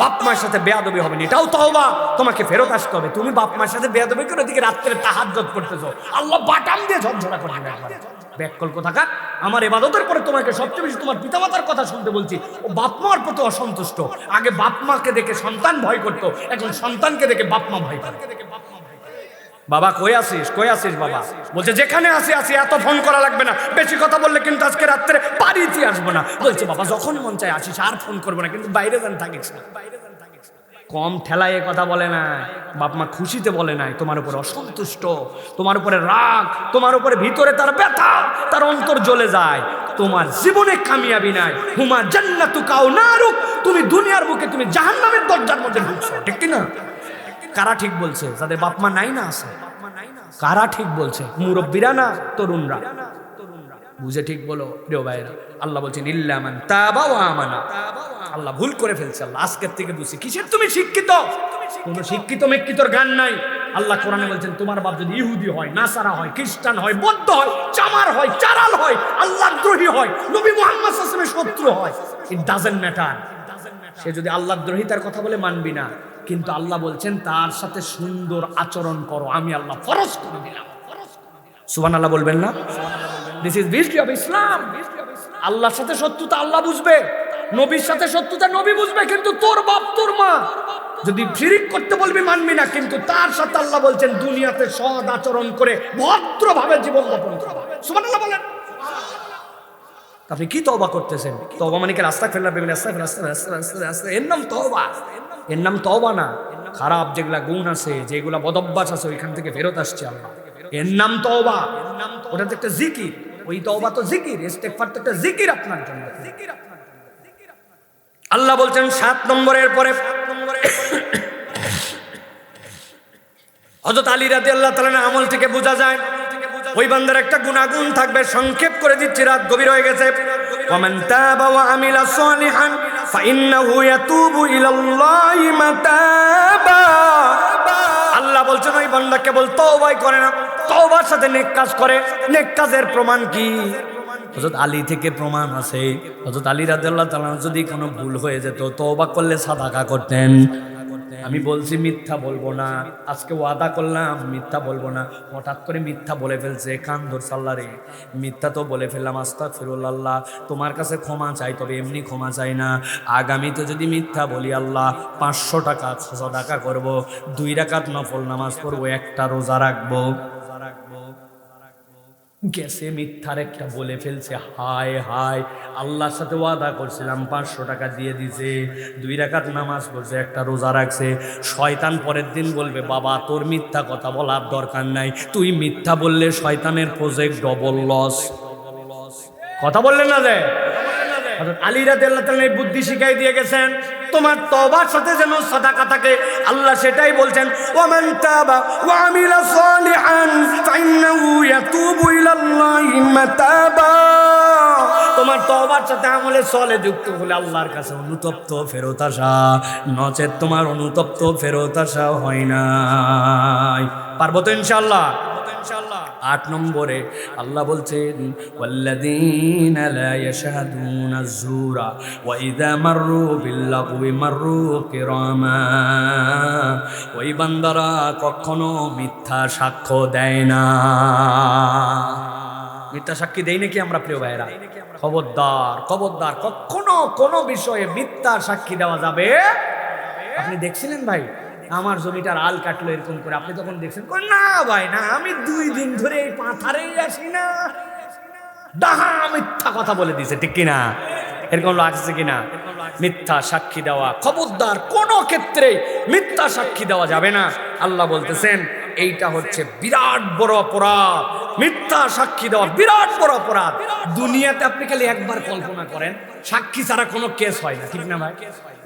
বাপ মায়ের সাথে বেয়াদবি হবে না, এটাও তওবা, তোমাকে ফেরত আসতে হবে। তুমি বাপ মায়ের সাথে বেয়াদবি করে ওদিকে রাত্রে তাহাজ্জুদ করতেছো, আল্লাহ বাটাম দিয়ে ঝরঝরা করে দেবে একবার। ব্যাককল কোথাকার, আমার ইবাদতের পরে তোমাকে সবচেয়ে বেশি তোমার পিতামাতার কথা শুনতে বলছি। ও বাপ মার প্রতি অসন্তুষ্ট। আগে বাপ মাকে দেখে সন্তান ভয় করতো, এখন সন্তানকে দেখে বাপ মা ভয় করে। বাবা কই আসিস, কই আসিস বাবা? বলছে যেখানে আসি আসি, এত ফোন করা লাগবে না, বেশি কথা বললে কিন্তু আজকে রাত্রে বাড়িতে আসবো না। বলছে বাবা যখন মন চায় আসিস, আর ফোন করবো না, কিন্তু বাইরে যান থাকিস না। কম ঠেলায় কথা বলে নাই, বাপ মা খুশিতে বলে নাই, তোমার উপরে অসন্তুষ্ট, তোমার উপরে রাগ, তোমার উপরে ভিতরে তার ব্যথা, তার অন্তর জ্বলে যায়। তোমার জীবনে কামিয়াবি নাই। হুমা জান্নাতুকা আও নারুক, তুমি দুনিয়ার বুকে তুমি জাহান্নামের দরজার মধ্যে ঢুকছো, ঠিক কি না? কারা ঠিক বলছে? যাদের বাপ মা নাই না আছে। কারা ঠিক বলছে? মুরব্বীরা না তরুণরা? বুঝে ঠিক বলো প্রিয় ভাইরা। আল্লাহ বলছেন ইল্লা মান তাবা ওয়া আমানা। আল্লাহ ভুল করে ফেলছে। আল্লাহ আজকের থেকে বুঝছি কিসের তুমি শিক্ষিত। কোন শিক্ষিত মেক্ষিতর গান নাই। আল্লাহ কোরআনে বলছেন তোমার বাপ যদি ইহুদি হয়, নাসারা হয়, খ্রিস্টান হয়, বৌদ্ধ হয়, চামার হয়, চারাল হয়, আল্লাহদ্রোহী হয়, নবী মুহাম্মদ সাল্লাল্লাহু আলাইহি ওয়াসাল্লামের শত্রু হয়, ইট ডাজন্ট ম্যাটার। সে যদি আল্লাহদ্রোহিতার কথা বলে মানবি না, কিন্তু আল্লাহ বলছেন তার সাথে সুন্দর আচরণ করো, আমি আল্লাহ ফরজ করে দিলাম। সুবহানাল্লাহ বলবেন না? This is beauty of Islam. আল্লাহর সাথে শত্রুতা আল্লাহ বুঝবে, নবীর সাথে শত্রুতা নবী বুঝবে, কিন্তু তোর বাপ তোর মা যদি শিরক করতে বলবি মানবি না, কিন্তু তার সাথে আল্লাহ বলছেন দুনিয়াতে সৎ আচরণ করে ভদ্রভাবে জীবন যাপন করো। সুবহানাল্লাহ বলেন। আপনি কি তওবা করতেছেন? তওবা মানে কি আস্তাগফিরুল্লাহ বলবেন? আস্তাগফিরুল্লাহ, এর নাম তওবা? এর নাম তওবা না। খারাপ যেগুলা গুণ আছে, যেগুলা বদঅভ্যাস আছে, ওইখান থেকে ফেরত আসছে আল্লাহ, এর নাম তওবা। ওটা তো একটা জিকির, ওই তওবা তো জিকির, ইস্তেগফার তো একটা জিকির আপনার জন্য। আল্লাহ বলছেন 7 নম্বরের পরে হযরত আলী রাদিয়াল্লাহু তাআলা আমল থেকে বোঝা যায় ওই বান্দার একটা গুনাহগুণ থাকবে। সংক্ষেপ করে দিচ্ছি, রাত গভীর হয়ে গেছে। ওয়ামান তাবা ওয়া আমিলা সালিহান ফাইন্নাহু ইয়াতুবু ইলাল্লাহি মাতাবা। আল্লাহ বলছেন ওই বান্দা কেবল তওবাই করে না, তওবার সাথে নেক কাজ করে। নেক কাজের প্রমাণ কি? হযরত আলী থেকে প্রমাণ আছে। হযরত আলী রাদিয়াল্লাহু তাআলা যদি কোনো ভুল হয়ে যেত, তওবা করলে সাদাকা করতেন। আমি বলছি মিথ্যা বলবো না, আজকে ওয়াদা করলাম মিথ্যা বলবো না। হঠাৎ করে মিথ্যা বলে ফেলছে, কান ধরছে আল্লাহ রে, মিথ্যা তো বলে ফেললাম, আস্তাগফিরুল্লাহ, তোমার কাছে ক্ষমা চাই, তবে এমনি ক্ষমা চাই না। আগামীতে যদি মিথ্যা বলি আল্লাহ 500 টাকা সাদাকা করব, 2 রাকাত নফল নামাজ পড়বো, 1টা রোজা রাখবো। গেছে মিথ্যার একটা বলে ফেলছে, হায় হায়, আল্লাহর সাথে ওয়াদা করছিলাম 500 টাকা দিয়ে দিছে, 2 রাকাত নামাজ পড়ছে, 1টা রোজা রাখছে। শয়তান পরের দিন বলবে বাবা তোর মিথ্যা কথা বলার দরকার নাই, তুই মিথ্যা বললে শয়তানের প্রজেক্ট ডবল লস। কথা বললেন না যে? হযরত আলী রাদিয়াল্লাহু তাআলা এই বুদ্ধি শিখাই দিয়ে গেছেন, তোমার তওবার সাথে যেন সাদাকা থাকে। আল্লাহ সেটাই বলছেন, ওয়ামান তাবা ওয়া আমিলা সালিহান ফাইন্নাহু ইয়াতুবু ইলাল্লাহি মাতাবা। তোমার তওবার সাথে আমলে সলে যুক্ত হলে আল্লাহর কাছে অনুতপ্ত ফেরত আসা, নচেত তোমার অনুতপ্ত ফেরত আসা হয় না। পারবো তো ইনশাআল্লাহ? 8 নম্বরে আল্লাহ বলছেন ওয়াল্লাযীনা লা ইয়াশহাদুনা আয-যুরা ওয়া ইযা মাররু বিল-লাগwi মাররু কিরামা। ওই বান্দারা কখনো মিথ্যা সাক্ষ্য দেয় না। মিথ্যা সাক্ষী দেই নাকি আমরা প্রিয় ভাইরা? খবরদার খবরদার, কখনো কোনো বিষয়ে মিথ্যা সাক্ষী দেওয়া যাবে। আপনি দেখছিলেন ভাই আমার জমিটার আল কাটলো এরকম করে, আপনি তখন দেখছেন না ভাই না, আমি 2 দিন ধরে এই পাথারেই আসি না, ডাহা মিথ্যা কথা বলে দিছে, ঠিক কিনা? এরকম লাগছে কিনা? মিথ্যা সাক্ষী দেওয়া খবরদার, কোনো ক্ষেত্রে মিথ্যা সাক্ষী দেওয়া যাবে না। আল্লাহ বলতেছেন এইটা হচ্ছে বিরাট বড় অপরাধ। মিথ্যা সাক্ষী দেওয়া বিরাট বড় অপরাধ। দুনিয়াতে আপনি খালি একবার কল্পনা করেন, সাক্ষী ছাড়া কোনো কেস হয় না, ঠিক না ভাই?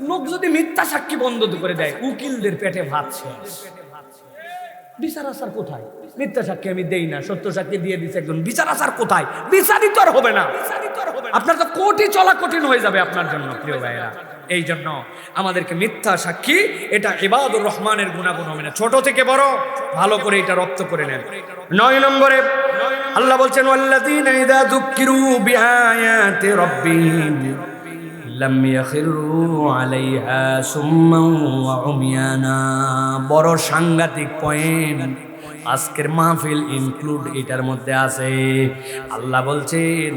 লোক যদি মিথ্যা সাক্ষী বন্ধ করে দেয়, উকিলদের পেটে ভাত শেষ। বিচার আসার কোথায়? মিথ্যা সাক্ষী আমি দেই না, সত্য সাক্ষী দিয়ে দিচ্ছে একজন, বিচার আসার কোথায়? বিচারিত আর হবে না, আপনার তো কোটি চলা কঠিন হয়ে যাবে আপনার জন্য প্রিয় ভাইয়েরা। এই জন্য আমাদেরকে মিথ্যা সাক্ষী, এটা ইবাদুর রহমানের গুনাহগুণ হবে না, ছোট থেকে বড় ভালো করে এটা রপ্ত করে নেন। 9 নম্বরে আল্লাহ বলছেন ওয়াল্লাযীনা ইযা যুক্কিরু বিআয়াতি রাব্বিহিম লাম ইয়াখিরু আলাইহা সুম্মান ওয়া উমিয়ানা। বড় সাংঘাতিক পয়েন্ট, আজকের মাহফিল ইনক্লুড এটার মধ্যে আছে। আল্লাহ বলছেন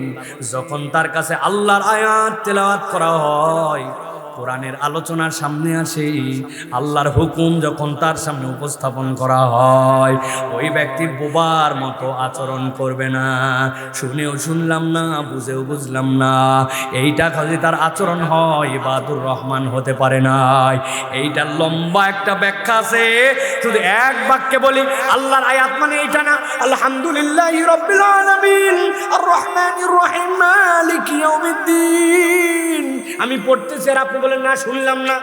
যখন তার কাছে আল্লাহর আয়াত তেলাওয়াত করা হয়, কোরআনের আলোচনার সামনে আসে, আল্লাহর হুকুম যখন তার সামনে উপস্থাপন করা হয়, ওই ব্যক্তি বোবার মতো আচরণ করবে না। শুনেও শুনলাম না, বুঝেও বুঝলাম না, এইটা খালি তার আচরণ হয়, ইবাদুর রহমান হতে পারে নাই। এইটার লম্বা একটা ব্যাখ্যা আছে, শুধু এক বাক্যে বলি, আল্লাহর আয়াত মানে এইটা না, আলহামদুলিল্লাহি রাব্বিল আলামিন আর রহমানির রহিম মালিকি ইয়াউমিদ্দিন। আমি পড়তেছি আর আপনি বলেন না শুনলাম না,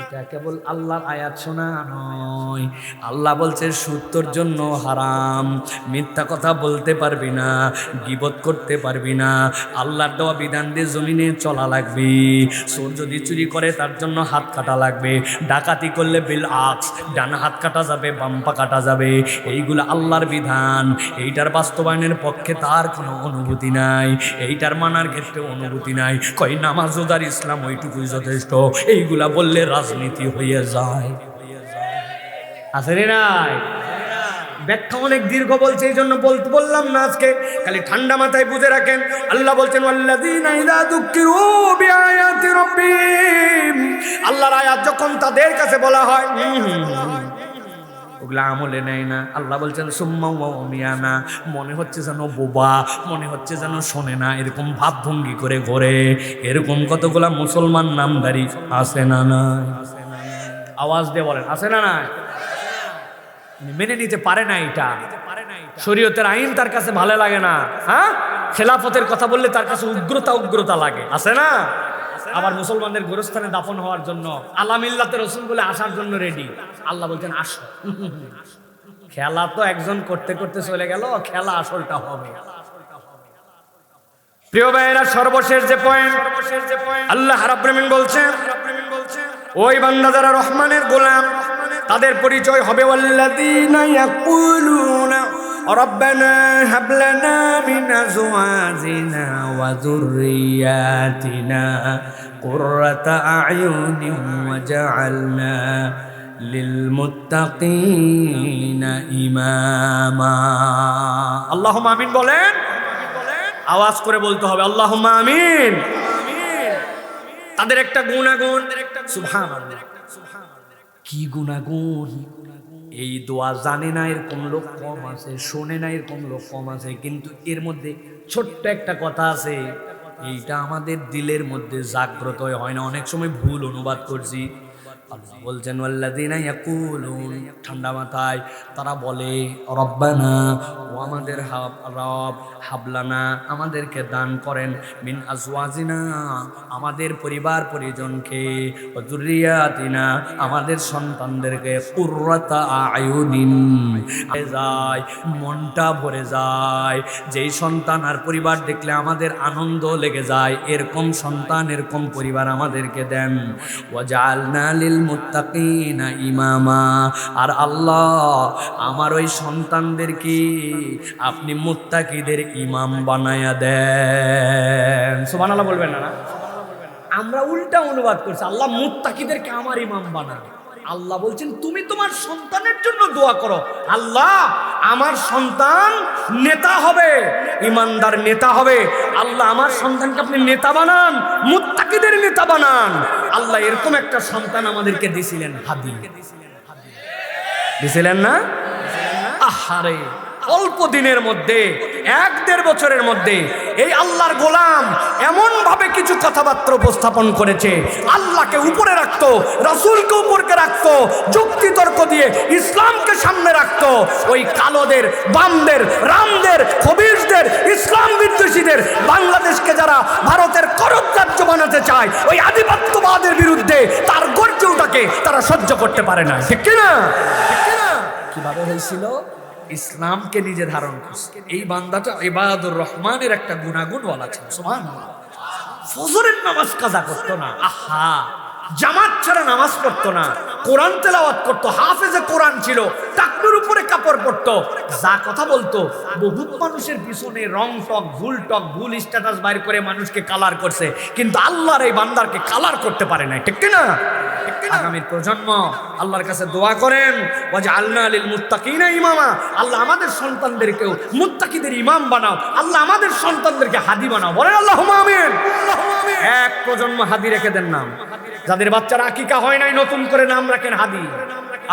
এটা কেবল আল্লাহর আয়াত শোনা নয়। আল্লাহ বলছে সুদ তোর জন্য হারাম, মিথ্যা কথা বলতে পারবি না, গীবত করতে পারবি না, আল্লাহর দেওয়া বিধান দিয়ে জমিনে চলা লাগবে। চোর যদি চুরি করে তার জন্য হাত কাটা লাগবে, ডাকাতি করলে বিল আক্স, ডান হাত কাটা যাবে, বাম পা কাটা যাবে। এইগুলো আল্লাহর বিধান, এইটার বাস্তবায়নের পক্ষে তার কোনো অনুভূতি নাই, এইটার মানার ক্ষেত্রে অনুভূতি নাই। কই নামাজ রোজার ইসলাম ওইটুকুই যথেষ্ট, এইগুলা বললে রাজনীতি হয়ে যায়। আছে রে নাই? ব্যাখ্যা অনেক দীর্ঘ বলছে, এই জন্য বললাম না আজকে, খালি ঠান্ডা মাথায় বুঝে রাখেন। আল্লাহ বলছেন ওয়াল্লাযীনা ইযা যুক্কিরু বিআয়াতি রাব্বিহিম, আল্লাহর আয়াত যখন তাদের কাছে বলা হয় ওগুলা আমলে নেয় না। আল্লাহ বলছেন সুম্মা ওয়া উমিয়ানা, মনে হচ্ছে যেন বোবা, মনে হচ্ছে যেন শোনে না, এরকম ভাবভঙ্গি করে ঘোরে। এরকম কতগুলা মুসলমান নামধারী আছে না নাই? আওয়াজ দিয়ে বলেন আছে না নাই? মেনে নিতে পারে না, এটা শরীয়তের আইন তার কাছে ভালো লাগে না। হ্যাঁ, খেলাফতের কথা বললে তার কাছে উগ্রতা লাগে, আছে না? আবার মুসলমানদের গোরস্থানে দাফন হওয়ার জন্য আলামিল্লাতে রসুল বলে আসার জন্য রেডি। আল্লাহ বলছেন আসো। খেলা তো একজন করতে করতে চলে গেল, খেলা আসলটা হবে। প্রিয় ভাইয়েরা, সর্বশেষ যে পয়েন্ট, আল্লাহ রাব্বুল আলামিন বলছেন ওই বান্দা যারা রহমানের গোলাম, তাদের পরিচয় হবে ওয়াল্লাযীনা ইয়াকুলুনা রব্বানা হাব লানা মিন আজওয়াজিনা ওয়া যুররিয়াতিনা কুররাতা আ'য়ুনিন ওয়াজআলনা লিল মুত্তাকিনা ইমামা। আল্লাহুম্মা আমিন বলেন, আওয়াজ করে বলতে হবে আল্লাহুম্মা আমিন। তাদের একটা গুণাগুণ, সুবহানাল্লাহ, কি গুণাগুণ! এই দোয়া জানে না এরকম লোক কম আছে, শোনে না এরকম লোক কম আছে, কিন্তু এর মধ্যে ছোট্ট একটা কথা আছে, এইটা আমাদের দিলের মধ্যে জাগ্রত হয় না, অনেক সময় ভুল অনুবাদ করছি। আল্লাহ বলছেন ওয়াল্লাযীনা ইয়াকুলুন, ঠান্ডা মাথায় তারা বলে রব্বানা, ও আমাদের রব, হাবলানা, আমাদেরকে দান করেন, মিন আজওয়াজিনা, আমাদের পরিবার পরিজনকে, ওয়া যুররিয়াতিনা, আমাদের সন্তানদেরকে, কুররাতা আয়ুনিন, যায় মনটা ভরে যায়, যেই সন্তান আর পরিবার দেখলে আমাদের আনন্দ লেগে যায়, এরকম সন্তান এরকম পরিবার আমাদেরকে দেন। ওয়াজআলনা লিল মুত্তাকিনা ইমামা, আর আল্লাহ আমার ওই সন্তানদেরকে আপনি মুত্তাকিদের ইমাম বানায়া দেন। সুবহানাল্লাহ বলবেন না? আমরা উল্টা অনুবাদ করছি, আল্লাহ মুত্তাকিদেরকে আমার ইমাম বানান। আল্লাহ বলছেন তুমি তোমার সন্তানের জন্য দোয়া করো, আল্লাহ আমার সন্তান নেতা হবে, ইমানদার নেতা হবে, আল্লাহ আমার সন্তানকে আপনি নেতা বানান, মুত্তাকিদের নেতা বানান। আল্লাহ এরকম একটা সন্তান আমাদেরকে দিছিলেন, দিছিলেন না? আহারে, অল্প দিনের মধ্যে, 1-1.5 বছরের মধ্যে এই আল্লাহর গোলাম এমন ভাবে কিছু কথাবার্তা উপস্থাপন করেছে, আল্লাহকে উপরে রাখতো, রাসূলকে উপরে রাখতো, যুক্তি তর্ক দিয়ে ইসলামকে সামনে রাখতো। ওই কালোদের, বামদের, রামদের, খবিরদের, ইসলাম বিদ্বেষীদের, বাংলাদেশকে যারা ভারতের কররাজ্য বানাতে চায়, ওই আধিপত্যবাদের বিরুদ্ধে তার গর্জে ওঠাকে তারা সহ্য করতে পারে না। ঠিক কিনা? কিভাবে হয়েছিল? ইসলামকে নিজে ধারণ করছে। এই বান্দাটা ইবাদুর রহমানের একটা গুণাগুণ বলা ছিল, সুবহানাল্লাহ। ফজরের নামাজ কাজা করতো না, আহা, জামাত ছাড়া নামাজ পড়তো না, কোরআন তেলাওয়াত করতো, হাফেজে কোরআন ছিল, টাকনুর পরে কাপড় পরতো, যা কথা বলতো, বহুত মানুষের পিছনে রং টক ভুল স্ট্যাটাস বাইর করে মানুষকে কালার করছে, কিন্তু আল্লাহর এই বান্দারকে কালার করতে পারে না। ঠিক কিনা? আগামীর প্রজন্ম আল্লাহর কাছে দোয়া করেন, ওয়াজআলনা লিল মুত্তাকিনা ইমামা, আল্লাহ আমাদের সন্তানদেরকেও মুত্তাকিদের ইমাম বানাও, আল্লাহ আমাদের সন্তানদেরকে হাদি বানাও। বলেন আল্লাহুম্মা আমিন। এক প্রজন্ম হাদি রেখে দেন নাম, যাদের বাচ্চারা আকিকা হয় নাই নতুন করে নাম রাখেন হাদি।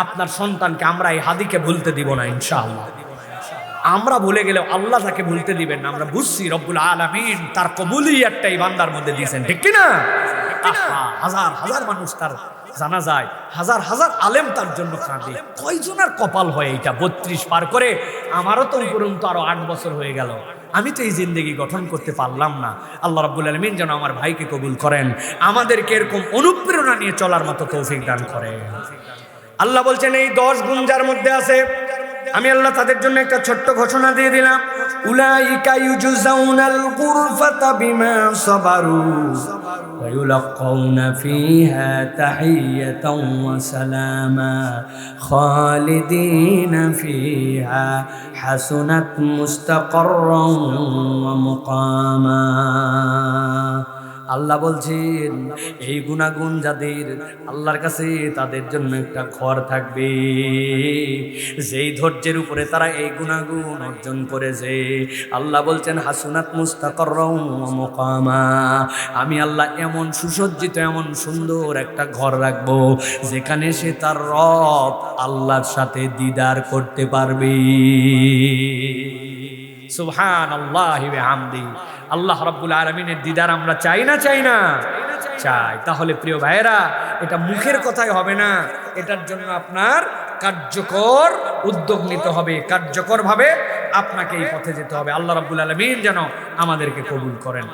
আপনার সন্তানকে আমরা এই হাদিকে ভুলতে দিব না ইনশাআল্লাহ। আমরা ভুলে গেলেও আল্লাহ তাকে ভুলতে দিবেন না। আমরা বুঝছি রব্বুল আলামিন তার কবুলিয়াতটা এই বান্দার মধ্যে দিয়েছেন। ঠিক কিনা? হাজার হাজার মানুষ তার জানা যায়, হাজার হাজার আলেম তার জন্য কাঁদে। কয়জনের কপাল হয় এটা 32 পার করে? আমারও তো উপরন্তু আরো 8 বছর হয়ে গেল, আমি তো এই জিন্দেগি গঠন করতে পারলাম না। আল্লাহ রাব্বুল আলামিন যেন আমার ভাইকে কবুল করেন, আমাদেরকে এরকম অনুপ্রেরণা নিয়ে চলার মতো তৌফিক দান করেন। আল্লাহ বলছেন এই 10 গুণ যার মধ্যে আছে, আমি আল্লাহ তাদের জন্য একটা ছোট্ট ঘোষণা দিয়ে দিলাম, উলাইকা ইউজজাউনাল গুরফাতা বিমা সাবারু ওয়া ইউলাক্কাউনা ফিহা তাহিয়াতাও ওয়া সালামা খালিদিনা ফিহা হাসুনাত মুস্তাকাররান ওয়া মুকামা। আল্লাহ বলছেন এই গুণাগুণ যাদের, আল্লাহর কাছে তাদের জন্য একটা ঘর থাকবে। যেই ধৈর্যের উপরে তারা এই গুণাগুণ অর্জন করেছে, আল্লাহ বলছেন হাসুনাত মুস্তাকাররান ওয়া মুকামা, আমি আল্লাহ এমন সুসজ্জিত এমন সুন্দর একটা ঘর রাখবো যেখানে সে তার রব আল্লাহর সাথে দিদার করতে পারবে। সুবহানাল্লাহি ওয়া বিহামদি। আল্লাহ রাব্বুল আলামিনের দিদার আমরা চাই না? চাই না? চাই। তাহলে প্রিয় ভাইয়েরা, এটা মুখের কথাই হবে না, এটার জন্য আপনার কার্যকর উদ্যোগ নিতে হবে, কার্যকরভাবে আপনাকে এই পথে যেতে হবে। আল্লাহ রাব্বুল আলামিন যেন আমাদেরকে কবুল করেন।